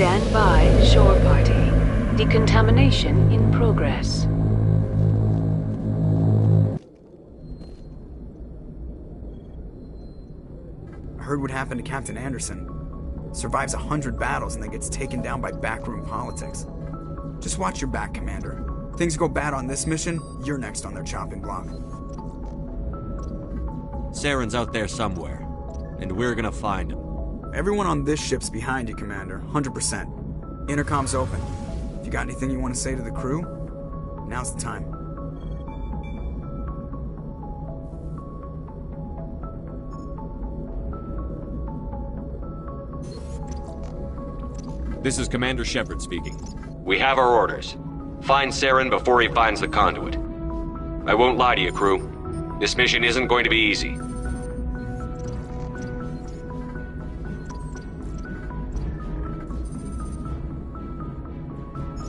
Stand by, shore party. Decontamination in progress. I heard what happened to Captain Anderson. Survives 100 battles and then gets taken down by backroom politics. Just watch your back, Commander. Things go bad on this mission, you're next on their chopping block. Saren's out there somewhere, and we're gonna find him. Everyone on this ship's behind you, Commander. 100%. Intercom's open. If you got anything you want to say to the crew, now's the time. This is Commander Shepard speaking. We have our orders. Find Saren before he finds the conduit. I won't lie to you, crew. This mission isn't going to be easy.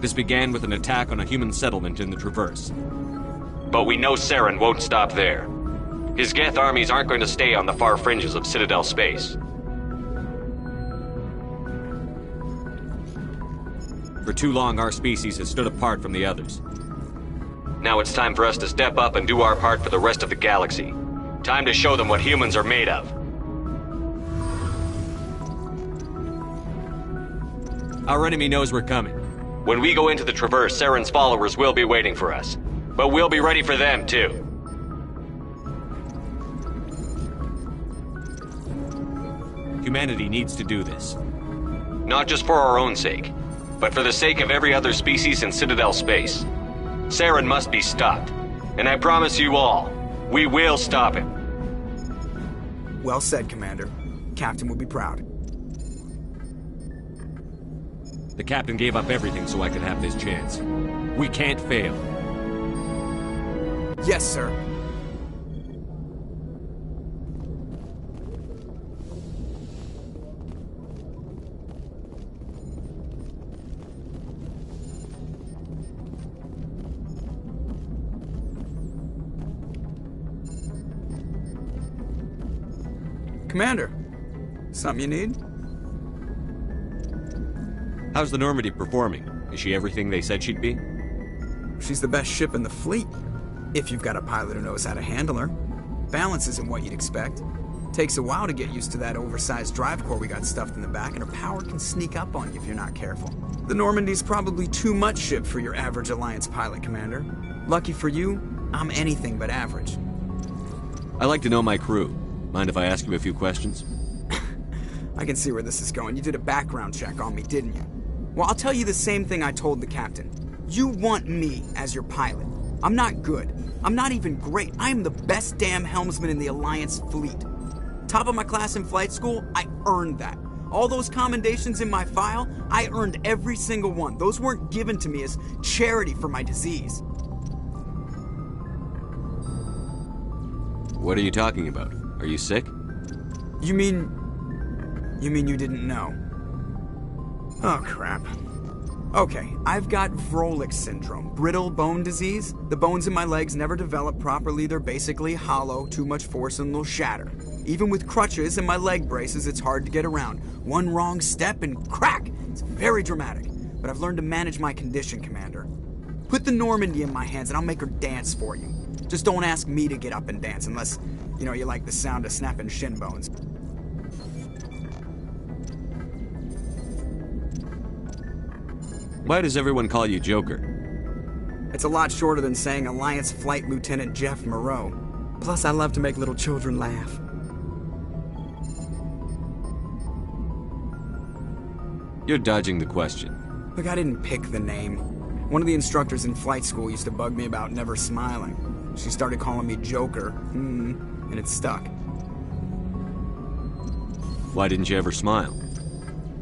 This began with an attack on a human settlement in the Traverse. But we know Saren won't stop there. His Geth armies aren't going to stay on the far fringes of Citadel space. For too long, our species has stood apart from the others. Now it's time for us to step up and do our part for the rest of the galaxy. Time to show them what humans are made of. Our enemy knows we're coming. When we go into the Traverse, Saren's followers will be waiting for us. But we'll be ready for them, too. Humanity needs to do this. Not just for our own sake, but for the sake of every other species in Citadel space. Saren must be stopped. And I promise you all, we will stop him. Well said, Commander. Captain will be proud. The captain gave up everything so I could have this chance. We can't fail. Yes, sir. Commander, something you need? How's the Normandy performing? Is she everything they said she'd be? She's the best ship in the fleet, if you've got a pilot who knows how to handle her. Balance isn't what you'd expect. Takes a while to get used to that oversized drive core we got stuffed in the back, and her power can sneak up on you if you're not careful. The Normandy's probably too much ship for your average Alliance pilot, Commander. Lucky for you, I'm anything but average. I like to know my crew. Mind if I ask you a few questions? I can see where this is going. You did a background check on me, didn't you? Well, I'll tell you the same thing I told the captain. You want me as your pilot. I'm not good. I'm not even great. I am the best damn helmsman in the Alliance fleet. Top of my class in flight school, I earned that. All those commendations in my file, I earned every single one. Those weren't given to me as charity for my disease. What are you talking about? Are you sick? You mean you didn't know? Oh, crap. Okay, I've got Vrolik syndrome, brittle bone disease. The bones in my legs never develop properly. They're basically hollow, too much force and they'll shatter. Even with crutches and my leg braces, it's hard to get around. One wrong step and crack! It's very dramatic. But I've learned to manage my condition, Commander. Put the Normandy in my hands and I'll make her dance for you. Just don't ask me to get up and dance unless, you like the sound of snapping shin bones. Why does everyone call you Joker? It's a lot shorter than saying Alliance Flight Lieutenant Jeff Moreau. Plus, I love to make little children laugh. You're dodging the question. Look, I didn't pick the name. One of the instructors in flight school used to bug me about never smiling. She started calling me Joker, and it stuck. Why didn't you ever smile?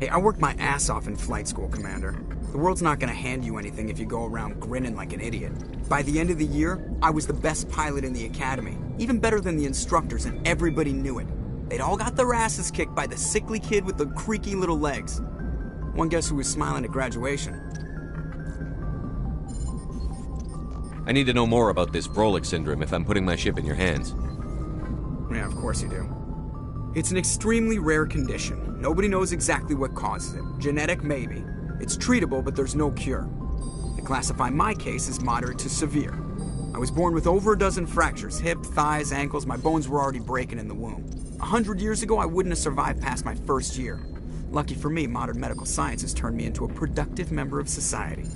Hey, I worked my ass off in flight school, Commander. The world's not gonna hand you anything if you go around grinning like an idiot. By the end of the year, I was the best pilot in the academy. Even better than the instructors, and everybody knew it. They'd all got their asses kicked by the sickly kid with the creaky little legs. One guess who was smiling at graduation? I need to know more about this Vrolik syndrome if I'm putting my ship in your hands. Yeah, of course you do. It's an extremely rare condition. Nobody knows exactly what causes it. Genetic, maybe. It's treatable, but there's no cure. They classify my case as moderate to severe. I was born with over a dozen fractures, hip, thighs, ankles. My bones were already breaking in the womb. 100 years ago, I wouldn't have survived past my first year. Lucky for me, modern medical science has turned me into a productive member of society.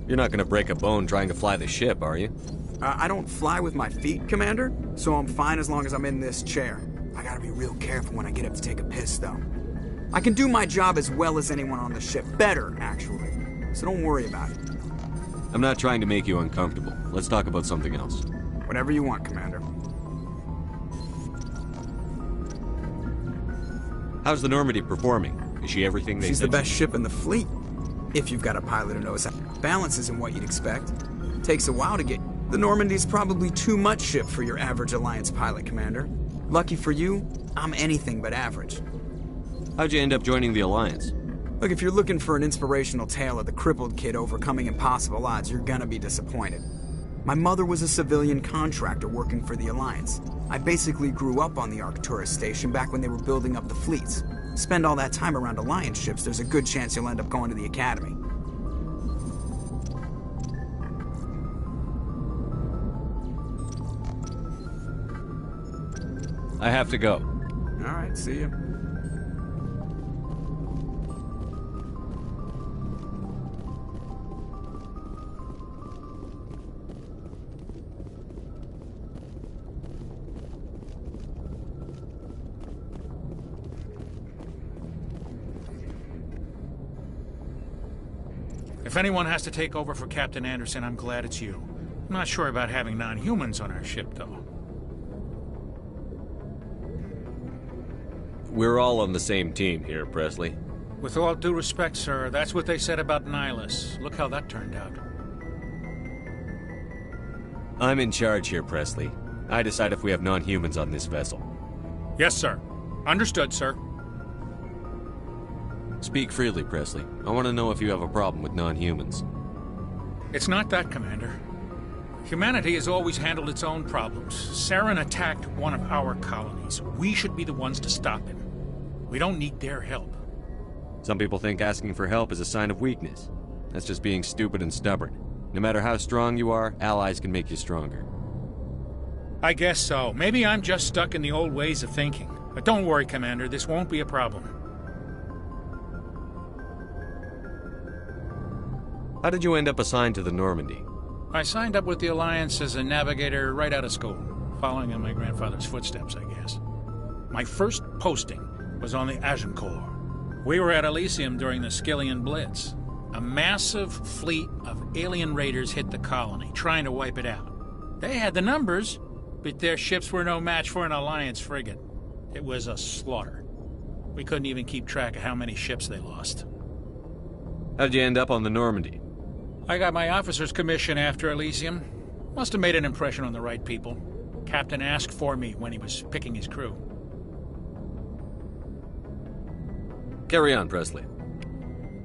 You're not gonna break a bone trying to fly the ship, are you? I don't fly with my feet, Commander, so I'm fine as long as I'm in this chair. I gotta be real careful when I get up to take a piss, though. I can do my job as well as anyone on the ship. Better, actually. So don't worry about it. I'm not trying to make you uncomfortable. Let's talk about something else. Whatever you want, Commander. How's the Normandy performing? Is she everything they said? She's the best ship in the fleet. If you've got a pilot who knows how. Balance isn't what you'd expect. Takes a while to get. The Normandy's probably too much ship for your average Alliance pilot, Commander. Lucky for you, I'm anything but average. How'd you end up joining the Alliance? Look, if you're looking for an inspirational tale of the crippled kid overcoming impossible odds, you're gonna be disappointed. My mother was a civilian contractor working for the Alliance. I basically grew up on the Arcturus station back when they were building up the fleets. Spend all that time around Alliance ships, there's a good chance you'll end up going to the Academy. I have to go. All right, see you. If anyone has to take over for Captain Anderson, I'm glad it's you. I'm not sure about having non-humans on our ship, though. We're all on the same team here, Presley. With all due respect, sir, that's what they said about Nihilus. Look how that turned out. I'm in charge here, Presley. I decide if we have non-humans on this vessel. Yes, sir. Understood, sir. Speak freely, Presley. I want to know if you have a problem with non-humans. It's not that, Commander. Humanity has always handled its own problems. Saren attacked one of our colonies. We should be the ones to stop him. We don't need their help. Some people think asking for help is a sign of weakness. That's just being stupid and stubborn. No matter how strong you are, allies can make you stronger. I guess so. Maybe I'm just stuck in the old ways of thinking. But don't worry, Commander. This won't be a problem. How did you end up assigned to the Normandy? I signed up with the Alliance as a navigator right out of school, following in my grandfather's footsteps, I guess. My first posting was on the Agincourt. We were at Elysium during the Skillian Blitz. A massive fleet of alien raiders hit the colony, trying to wipe it out. They had the numbers, but their ships were no match for an Alliance frigate. It was a slaughter. We couldn't even keep track of how many ships they lost. How'd you end up on the Normandy? I got my officer's commission after Elysium. Must have made an impression on the right people. Captain asked for me when he was picking his crew. Carry on, Presley.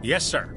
Yes, sir.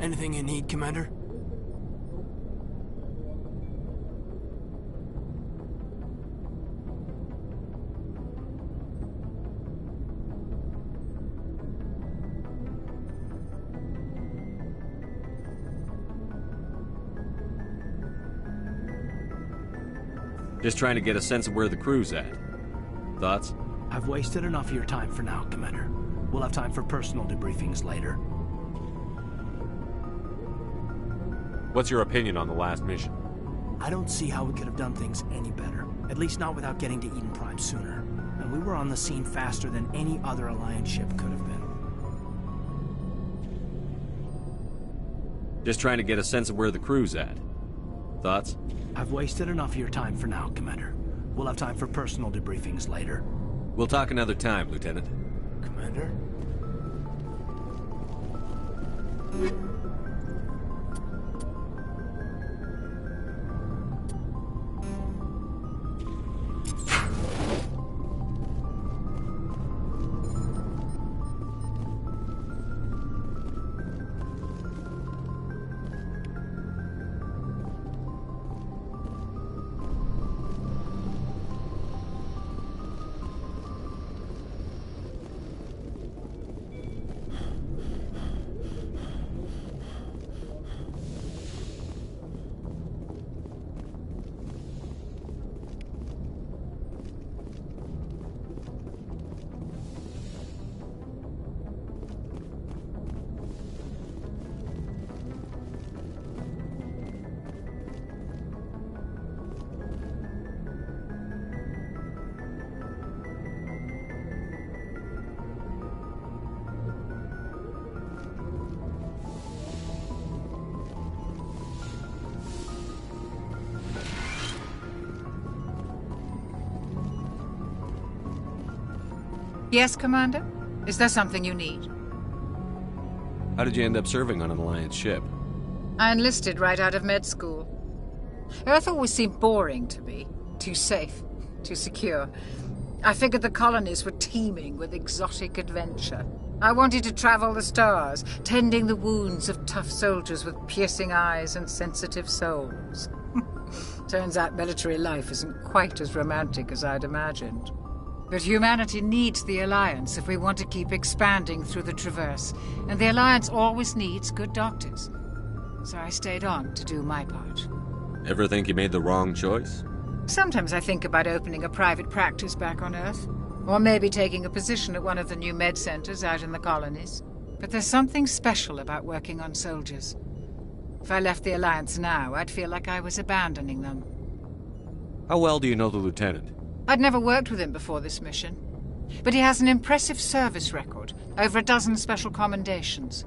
Anything you need, Commander? Just trying to get a sense of where the crew's at. Thoughts? I've wasted enough of your time for now, Commander. We'll have time for personal debriefings later. What's your opinion on the last mission? I don't see how we could have done things any better. At least not without getting to Eden Prime sooner. And we were on the scene faster than any other Alliance ship could have been. Just trying to get a sense of where the crew's at. Thoughts? I've wasted enough of your time for now, Commander. We'll have time for personal debriefings later. We'll talk another time, Lieutenant. Commander? Yes, Commander? Is there something you need? How did you end up serving on an Alliance ship? I enlisted right out of med school. Earth always seemed boring to me. Too safe, too secure. I figured the colonies were teeming with exotic adventure. I wanted to travel the stars, tending the wounds of tough soldiers with piercing eyes and sensitive souls. Turns out military life isn't quite as romantic as I'd imagined. But humanity needs the Alliance if we want to keep expanding through the Traverse, and the Alliance always needs good doctors. So I stayed on to do my part. Ever think you made the wrong choice? Sometimes I think about opening a private practice back on Earth, or maybe taking a position at one of the new med centers out in the colonies. But there's something special about working on soldiers. If I left the Alliance now, I'd feel like I was abandoning them. How well do you know the Lieutenant? I'd never worked with him before this mission, but he has an impressive service record, over a dozen special commendations.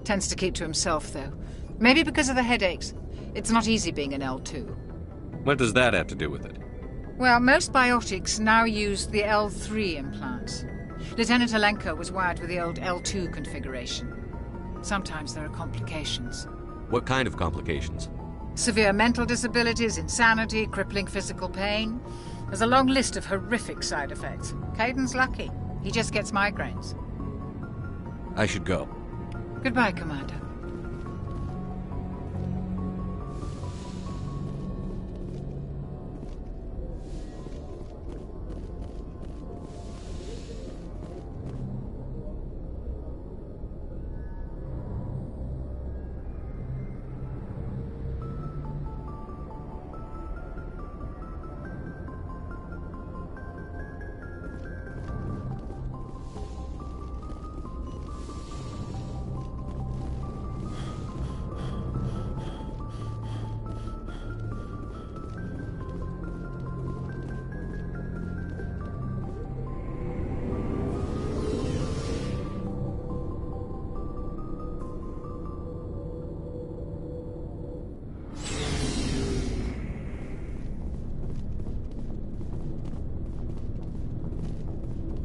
Tends to keep to himself, though. Maybe because of the headaches. It's not easy being an L2. What does that have to do with it? Well, most biotics now use the L3 implants. Lieutenant Alenko was wired with the old L2 configuration. Sometimes there are complications. What kind of complications? Severe mental disabilities, insanity, crippling physical pain. There's a long list of horrific side effects. Caden's lucky. He just gets migraines. I should go. Goodbye, Commander.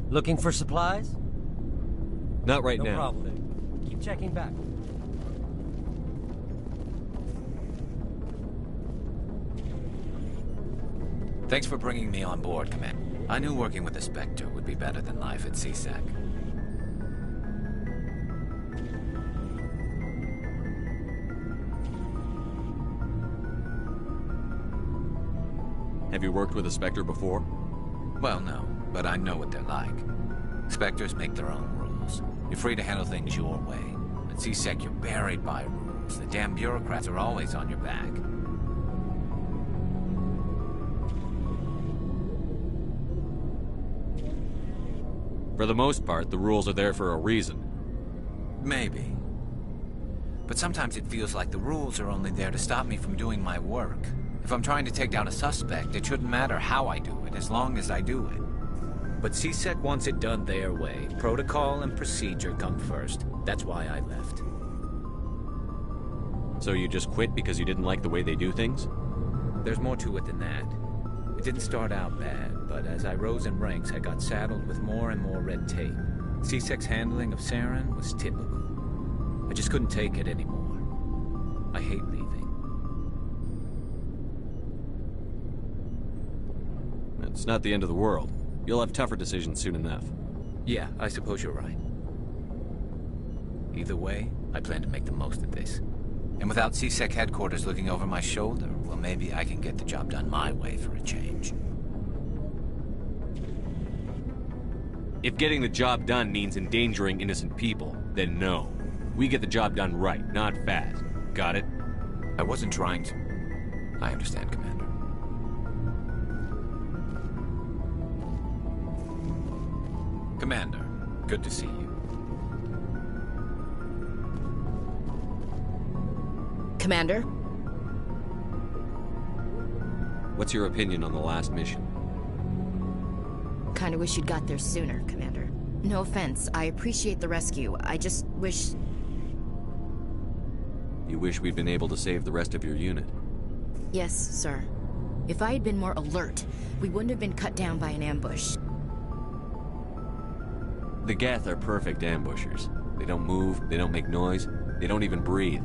Looking for supplies? Not right now. No problem. Keep checking back. Thanks for bringing me on board, Commander. I knew working with the Spectre would be better than life at CSAC. Have you worked with a Spectre before? Well, no, but I know what they're like. Spectres make their own rules. You're free to handle things your way. At C-Sec, you're buried by rules. The damn bureaucrats are always on your back. For the most part, the rules are there for a reason. Maybe. But sometimes it feels like the rules are only there to stop me from doing my work. If I'm trying to take down a suspect, it shouldn't matter how I do it, as long as I do it. But C-Sec wants it done their way. Protocol and procedure come first. That's why I left. So you just quit because you didn't like the way they do things? There's more to it than that. It didn't start out bad, but as I rose in ranks, I got saddled with more and more red tape. C-Sec's handling of Saren was typical. I just couldn't take it anymore. I hate leaving. It's not the end of the world. You'll have tougher decisions soon enough. Yeah, I suppose you're right. Either way, I plan to make the most of this. And without C-Sec headquarters looking over my shoulder, well, maybe I can get the job done my way for a change. If getting the job done means endangering innocent people, then no. We get the job done right, not fast. Got it? I wasn't trying to. I understand, Commander. Commander, good to see you. Commander? What's your opinion on the last mission? Kinda wish you'd got there sooner, Commander. No offense, I appreciate the rescue. I just wish... You wish we'd been able to save the rest of your unit? Yes, sir. If I had been more alert, we wouldn't have been cut down by an ambush. The Geth are perfect ambushers. They don't move, they don't make noise, they don't even breathe.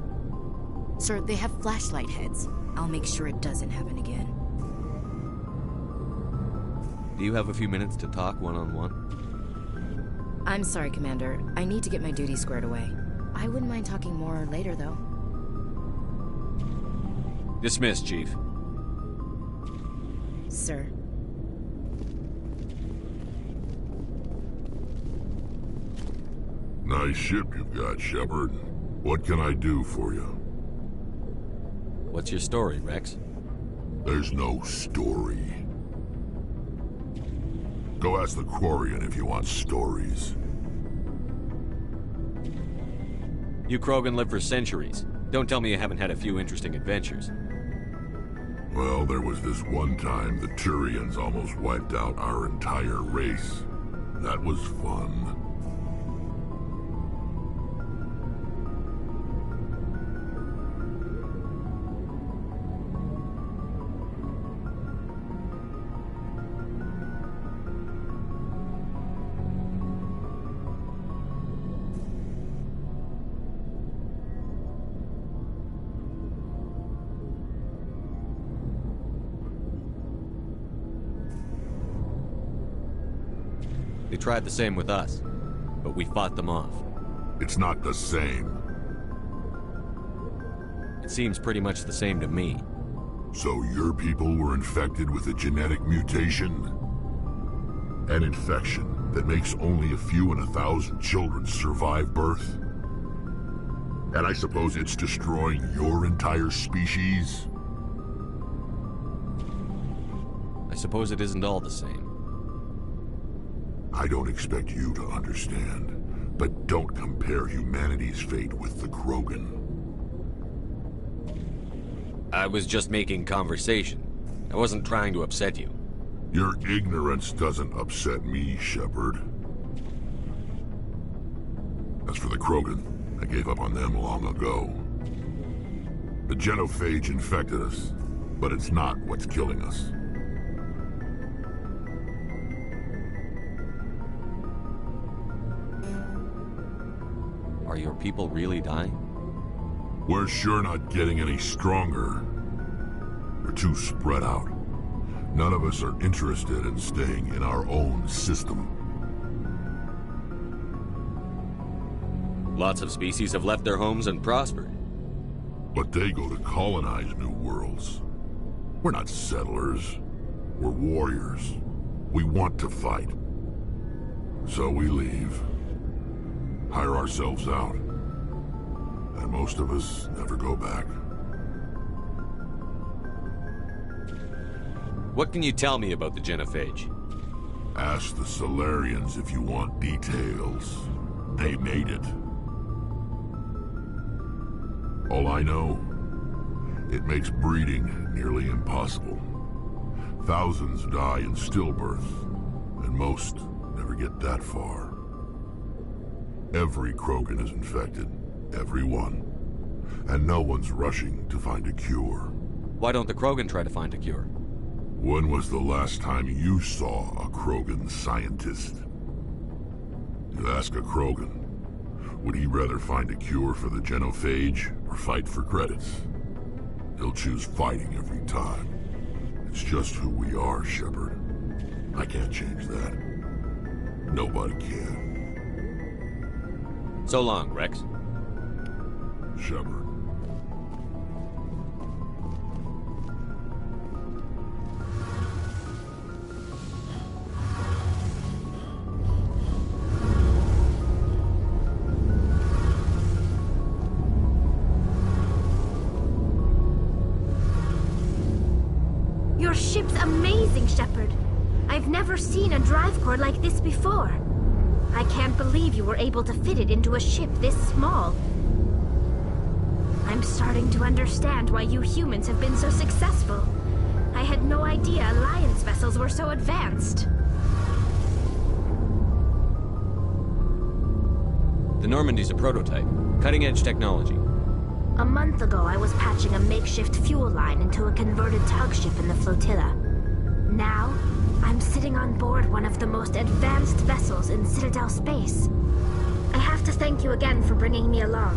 Sir, they have flashlight heads. I'll make sure it doesn't happen again. Do you have a few minutes to talk one-on-one? I'm sorry, Commander. I need to get my duties squared away. I wouldn't mind talking more later, though. Dismissed, Chief. Sir. Nice ship you've got, Shepard. What can I do for you? What's your story, Rex? There's no story. Go ask the Quarian if you want stories. You Krogan live for centuries. Don't tell me you haven't had a few interesting adventures. Well, there was this one time the Turians almost wiped out our entire race. That was fun. They tried the same with us, but we fought them off. It's not the same. It seems pretty much the same to me. So your people were infected with a genetic mutation? An infection that makes only a few in 1,000 children survive birth? And I suppose it's destroying your entire species? I suppose it isn't all the same. I don't expect you to understand, but don't compare humanity's fate with the Krogan. I was just making conversation. I wasn't trying to upset you. Your ignorance doesn't upset me, Shepard. As for the Krogan, I gave up on them long ago. The genophage infected us, but it's not what's killing us. Are your people really dying? We're sure not getting any stronger. We're too spread out. None of us are interested in staying in our own system. Lots of species have left their homes and prospered. But they go to colonize new worlds. We're not settlers. We're warriors. We want to fight. So we leave. Hire ourselves out. And most of us never go back. What can you tell me about the genophage? Ask the Solarians if you want details. They made it. All I know, it makes breeding nearly impossible. Thousands die in stillbirth, and most never get that far. Every Krogan is infected. Every one. And no one's rushing to find a cure. Why don't the Krogan try to find a cure? When was the last time you saw a Krogan scientist? You ask a Krogan, would he rather find a cure for the genophage or fight for credits? He'll choose fighting every time. It's just who we are, Shepard. I can't change that. Nobody can. So long, Rex. Shepard. Your ship's amazing, Shepard. I've never seen a drive core like this before. I can't believe you were able to fit it into a ship this small. I'm starting to understand why you humans have been so successful. I had no idea Alliance vessels were so advanced. The Normandy's a prototype. Cutting-edge technology. A month ago, I was patching a makeshift fuel line into a converted tug ship in the flotilla. Now, I'm sitting on board one of the most advanced vessels in Citadel space. I have to thank you again for bringing me along.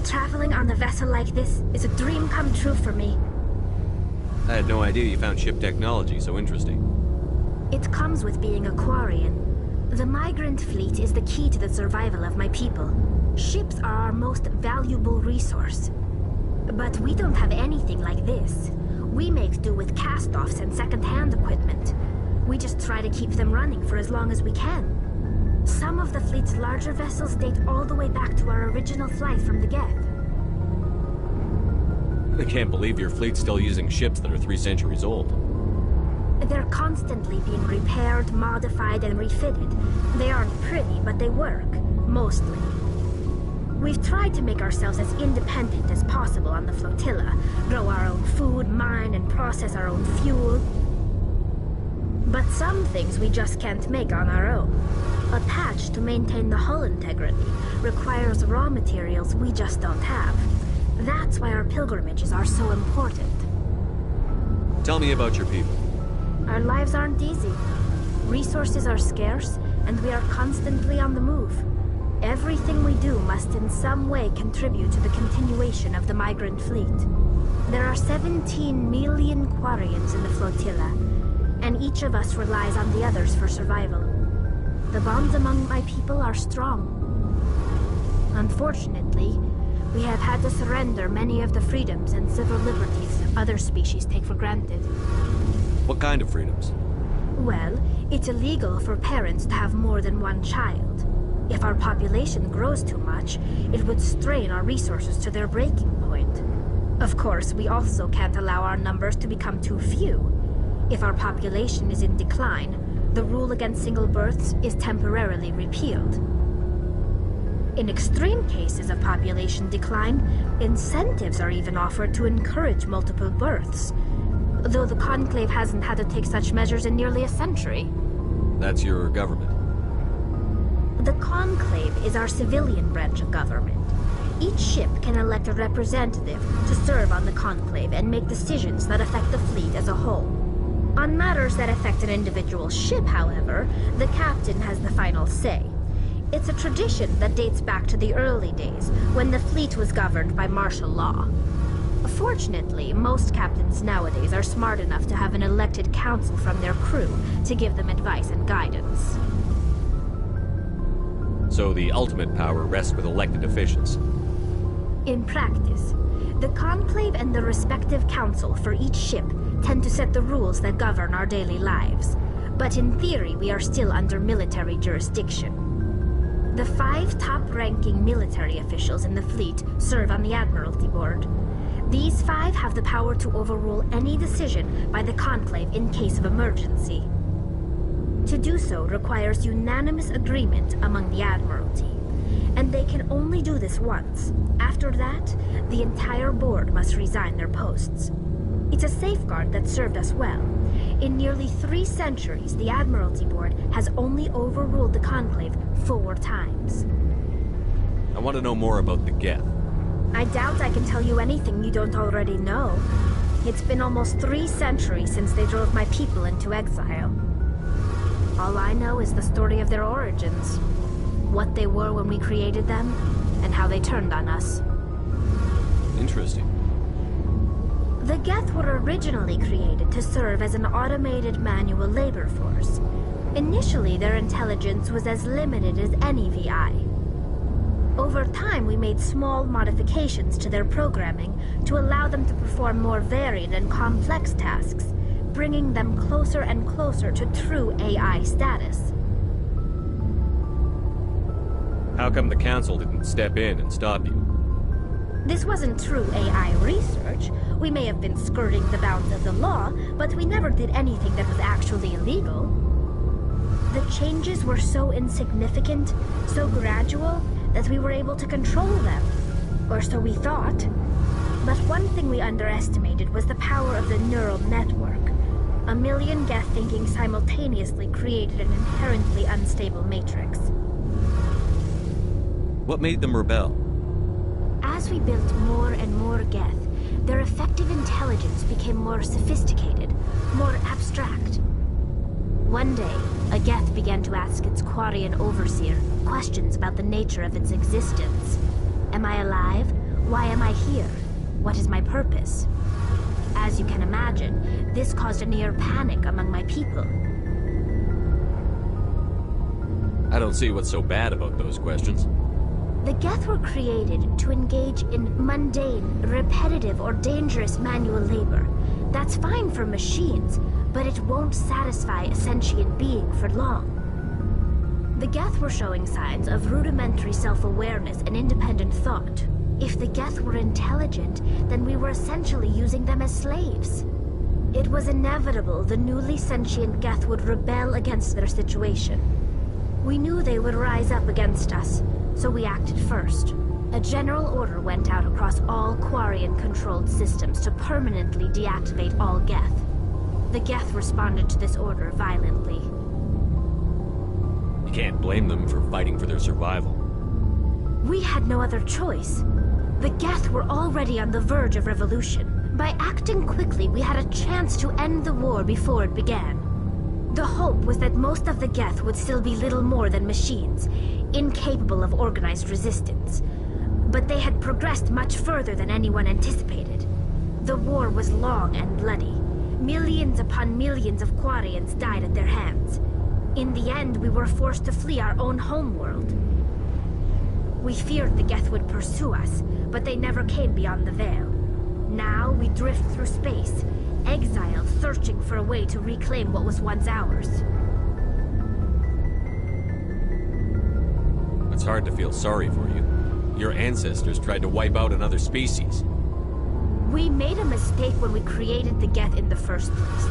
Traveling on a vessel like this is a dream come true for me. I had no idea you found ship technology so interesting. It comes with being a Quarian. The migrant fleet is the key to the survival of my people. Ships are our most valuable resource. But we don't have anything like this. We make do with cast-offs and second-hand equipment. We just try to keep them running for as long as we can. Some of the fleet's larger vessels date all the way back to our original flight from the Geth. I can't believe your fleet's still using ships that are 3 centuries old. They're constantly being repaired, modified, and refitted. They aren't pretty, but they work. Mostly. We've tried to make ourselves as independent as possible on the flotilla, grow our own food, mine, and process our own fuel. But some things we just can't make on our own. A patch to maintain the hull integrity requires raw materials we just don't have. That's why our pilgrimages are so important. Tell me about your people. Our lives aren't easy. Resources are scarce, and we are constantly on the move. Everything we do must in some way contribute to the continuation of the migrant fleet. There are 17 million Quarians in the flotilla, and each of us relies on the others for survival. The bonds among my people are strong. Unfortunately, we have had to surrender many of the freedoms and civil liberties other species take for granted. What kind of freedoms? Well, it's illegal for parents to have more than one child. If our population grows too much, it would strain our resources to their breaking point. Of course, we also can't allow our numbers to become too few. If our population is in decline, the rule against single births is temporarily repealed. In extreme cases of population decline, incentives are even offered to encourage multiple births, though the Conclave hasn't had to take such measures in nearly a century. That's your government. The Conclave is our civilian branch of government. Each ship can elect a representative to serve on the Conclave and make decisions that affect the fleet as a whole. On matters that affect an individual ship, however, the captain has the final say. It's a tradition that dates back to the early days, when the fleet was governed by martial law. Fortunately, most captains nowadays are smart enough to have an elected council from their crew to give them advice and guidance. So the ultimate power rests with elected officials. In practice, the Conclave and the respective council for each ship tend to set the rules that govern our daily lives. But in theory, we are still under military jurisdiction. The 5 top-ranking military officials in the fleet serve on the Admiralty Board. These 5 have the power to overrule any decision by the Conclave in case of emergency. To do so requires unanimous agreement among the Admiralty, and they can only do this once. After that, the entire board must resign their posts. It's a safeguard that served us well. In nearly 3 centuries, the Admiralty Board has only overruled the Conclave 4 times. I want to know more about the Geth. I doubt I can tell you anything you don't already know. It's been almost 3 centuries since they drove my people into exile. All I know is the story of their origins. What they were when we created them, and how they turned on us. Interesting. The Geth were originally created to serve as an automated manual labor force. Initially, their intelligence was as limited as any VI. Over time, we made small modifications to their programming to allow them to perform more varied and complex tasks, bringing them closer and closer to true AI status. How come the Council didn't step in and stop you? This wasn't true AI research. We may have been skirting the bounds of the law, but we never did anything that was actually illegal. The changes were so insignificant, so gradual, that we were able to control them. Or so we thought. But one thing we underestimated was the power of the neural network. A million Geth thinking simultaneously created an inherently unstable matrix. What made them rebel? As we built more and more Geth, their effective intelligence became more sophisticated, more abstract. One day, a Geth began to ask its Quarian overseer questions about the nature of its existence. Am I alive? Why am I here? What is my purpose? As you can imagine, this caused a near panic among my people. I don't see what's so bad about those questions. The Geth were created to engage in mundane, repetitive, or dangerous manual labor. That's fine for machines, but it won't satisfy a sentient being for long. The Geth were showing signs of rudimentary self-awareness and independent thought. If the Geth were intelligent, then we were essentially using them as slaves. It was inevitable the newly sentient Geth would rebel against their situation. We knew they would rise up against us, so we acted first. A general order went out across all Quarian-controlled systems to permanently deactivate all Geth. The Geth responded to this order violently. You can't blame them for fighting for their survival. We had no other choice. The Geth were already on the verge of revolution. By acting quickly, we had a chance to end the war before it began. The hope was that most of the Geth would still be little more than machines, incapable of organized resistance. But they had progressed much further than anyone anticipated. The war was long and bloody. Millions upon millions of Quarians died at their hands. In the end, we were forced to flee our own homeworld. We feared the Geth would pursue us, but they never came beyond the Veil. Now we drift through space, exiled, searching for a way to reclaim what was once ours. It's hard to feel sorry for you. Your ancestors tried to wipe out another species. We made a mistake when we created the Geth in the first place.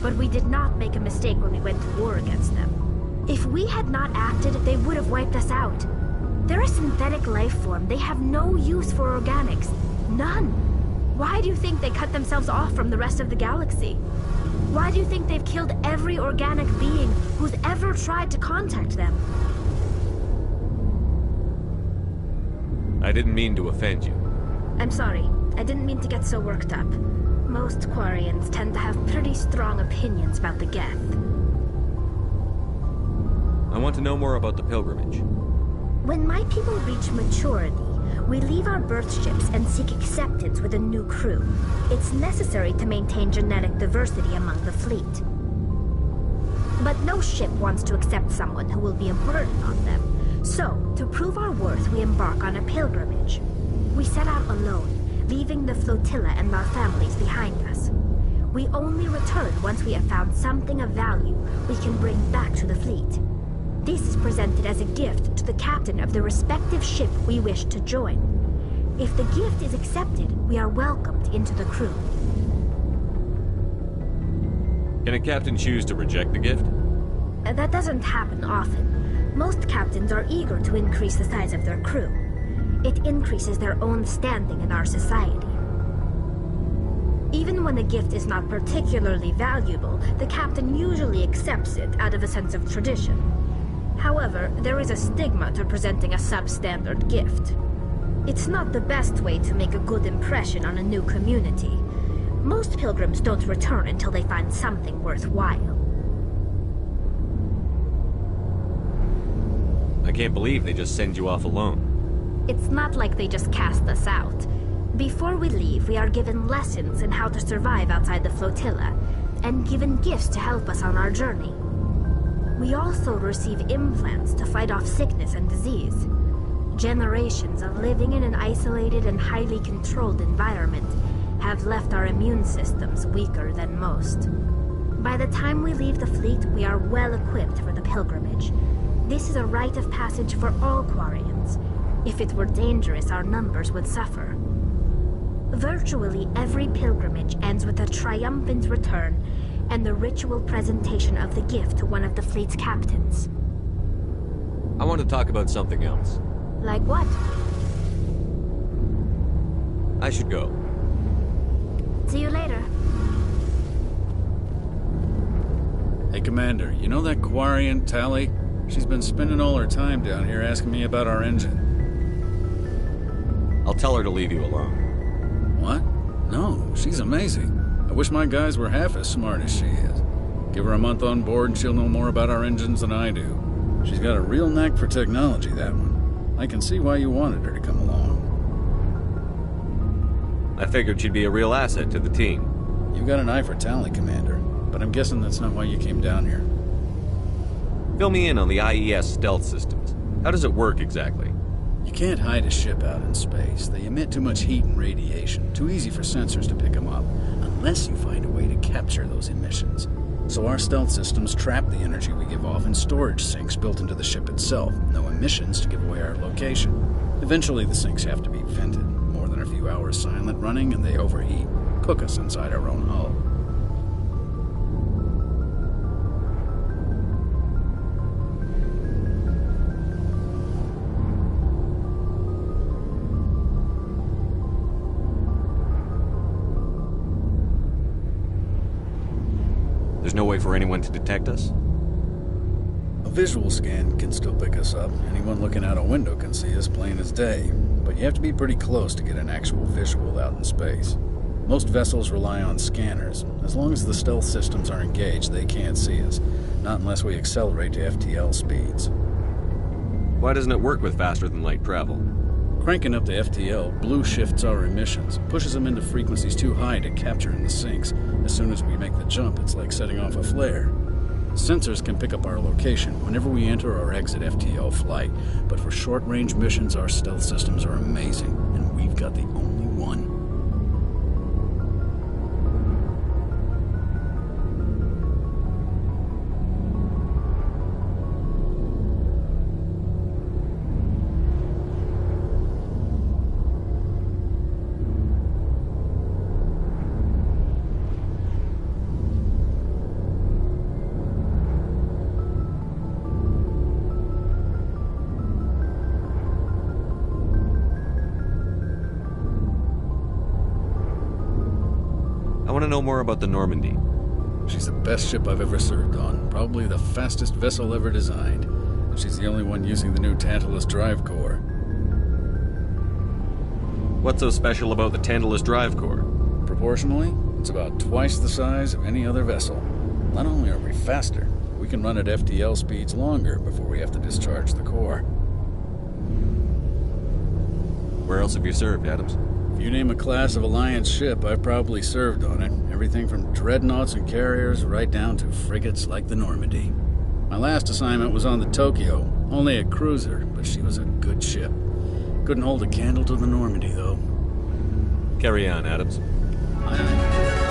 But we did not make a mistake when we went to war against them. If we had not acted, they would have wiped us out. They're a synthetic life form. They have no use for organics. None. Why do you think they cut themselves off from the rest of the galaxy? Why do you think they've killed every organic being who's ever tried to contact them? I didn't mean to offend you. I'm sorry. I didn't mean to get so worked up. Most Quarians tend to have pretty strong opinions about the Geth. I want to know more about the pilgrimage. When my people reach maturity, we leave our birth ships and seek acceptance with a new crew. It's necessary to maintain genetic diversity among the fleet. But no ship wants to accept someone who will be a burden on them. So, to prove our worth, we embark on a pilgrimage. We set out alone, leaving the flotilla and our families behind us. We only return once we have found something of value we can bring back to the fleet. This is presented as a gift to the captain of the respective ship we wish to join. If the gift is accepted, we are welcomed into the crew. Can a captain choose to reject the gift? That doesn't happen often. Most captains are eager to increase the size of their crew. It increases their own standing in our society. Even when a gift is not particularly valuable, the captain usually accepts it out of a sense of tradition. However, there is a stigma to presenting a substandard gift. It's not the best way to make a good impression on a new community. Most pilgrims don't return until they find something worthwhile. I can't believe they just send you off alone. It's not like they just cast us out. Before we leave, we are given lessons in how to survive outside the flotilla, and given gifts to help us on our journey. We also receive implants to fight off sickness and disease. Generations of living in an isolated and highly controlled environment have left our immune systems weaker than most. By the time we leave the fleet, we are well equipped for the pilgrimage. This is a rite of passage for all Quarians. If it were dangerous, our numbers would suffer. Virtually every pilgrimage ends with a triumphant return and the ritual presentation of the gift to one of the fleet's captains. I want to talk about something else. Like what? I should go. See you later. Hey, Commander, you know that Quarian, Tally? She's been spending all her time down here asking me about our engine. I'll tell her to leave you alone. What? No, she's amazing. I wish my guys were half as smart as she is. Give her a month on board and she'll know more about our engines than I do. She's got a real knack for technology, that one. I can see why you wanted her to come along. I figured she'd be a real asset to the team. You've got an eye for talent, Commander, but I'm guessing that's not why you came down here. Fill me in on the IES stealth systems. How does it work exactly? You can't hide a ship out in space. They emit too much heat and radiation. Too easy for sensors to pick them up, unless you find a way to capture those emissions. So our stealth systems trap the energy we give off in storage sinks built into the ship itself. No emissions to give away our location. Eventually the sinks have to be vented. More than a few hours silent running and they overheat. Cook us inside our own hull. There's no way for anyone to detect us? A visual scan can still pick us up. Anyone looking out a window can see us plain as day. But you have to be pretty close to get an actual visual out in space. Most vessels rely on scanners. As long as the stealth systems are engaged, they can't see us. Not unless we accelerate to FTL speeds. Why doesn't it work with faster-than-light travel? Cranking up to FTL blue shifts our emissions, pushes them into frequencies too high to capture in the sinks. As soon as we make the jump, it's like setting off a flare. Sensors can pick up our location whenever we enter or exit FTL flight, but for short-range missions, our stealth systems are amazing, and we've got the only one. I want to know more about the Normandy. She's the best ship I've ever served on. Probably the fastest vessel ever designed. And she's the only one using the new Tantalus drive core. What's so special about the Tantalus drive core? Proportionally, it's about twice the size of any other vessel. Not only are we faster, we can run at FTL speeds longer before we have to discharge the core. Where else have you served, Adams? If you name a class of Alliance ship, I've probably served on it. Everything from dreadnoughts and carriers right down to frigates like the Normandy. My last assignment was on the Tokyo, only a cruiser, but she was a good ship. Couldn't hold a candle to the Normandy, though. Carry on, Adams. Aye.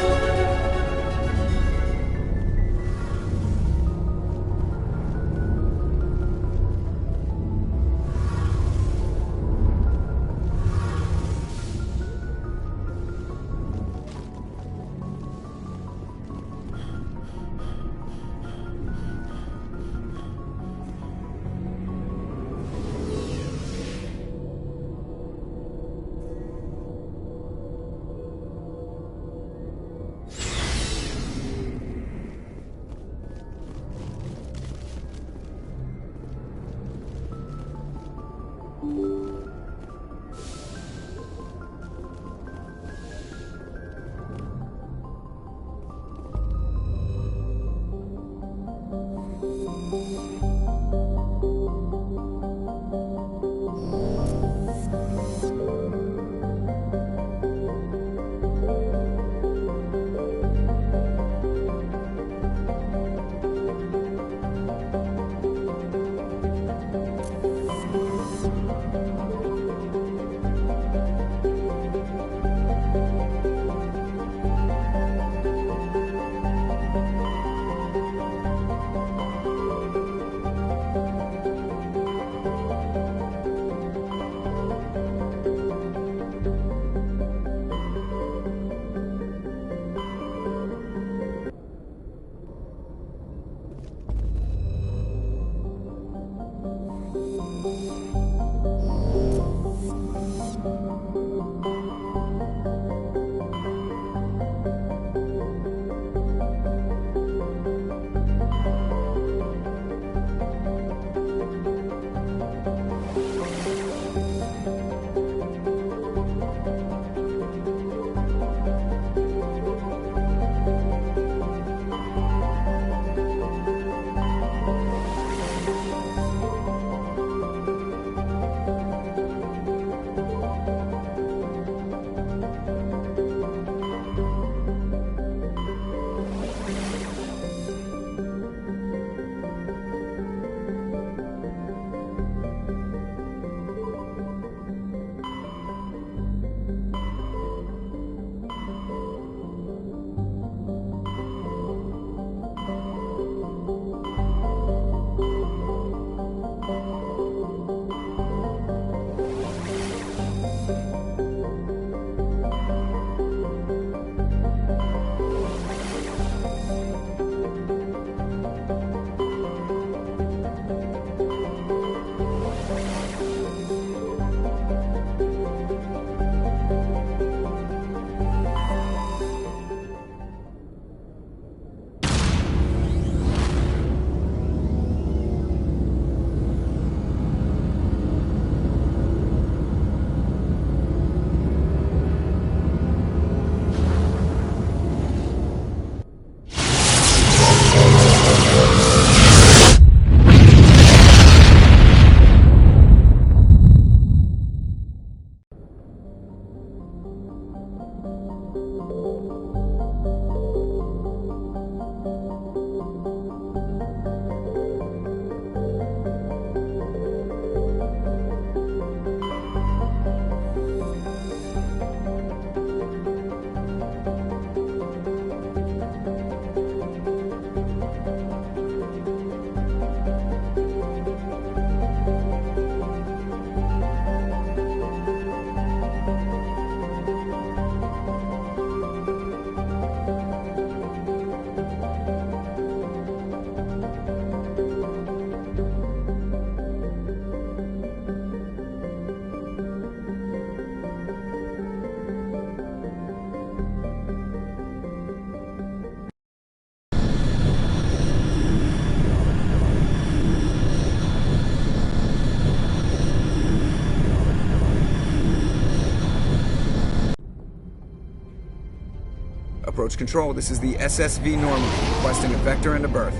approach. Control, this is the SSV Normandy, requesting a vector and a berth.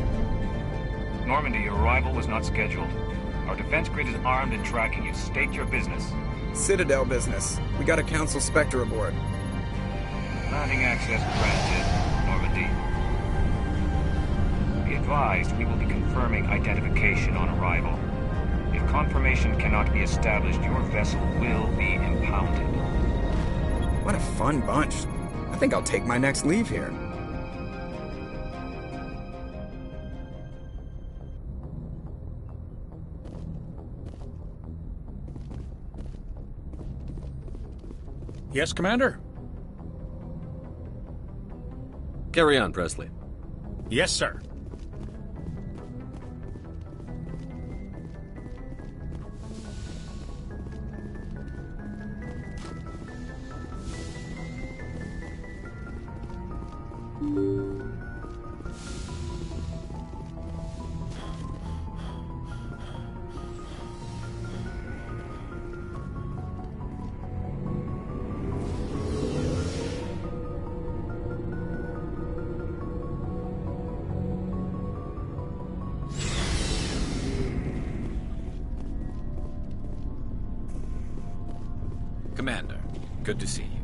Normandy, your arrival was not scheduled. Our defense grid is armed and tracking you. State your business. Citadel business. We got a Council Spectre aboard. Landing access granted, Normandy. Be advised, we will be confirming identification on arrival. If confirmation cannot be established, your vessel will be impounded. What a fun bunch. I think I'll take my next leave here. Yes, Commander? Carry on, Presley. Yes, sir. Commander, good to see you.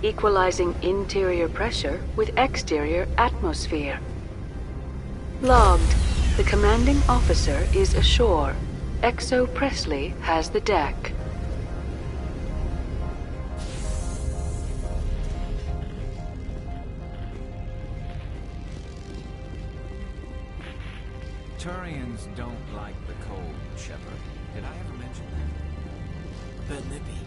Equalizing interior pressure with exterior atmosphere. Logged. The commanding officer is ashore. XO Presley has the deck. Turians don't like the cold, Shepard. Did I ever mention that? Bet nippy.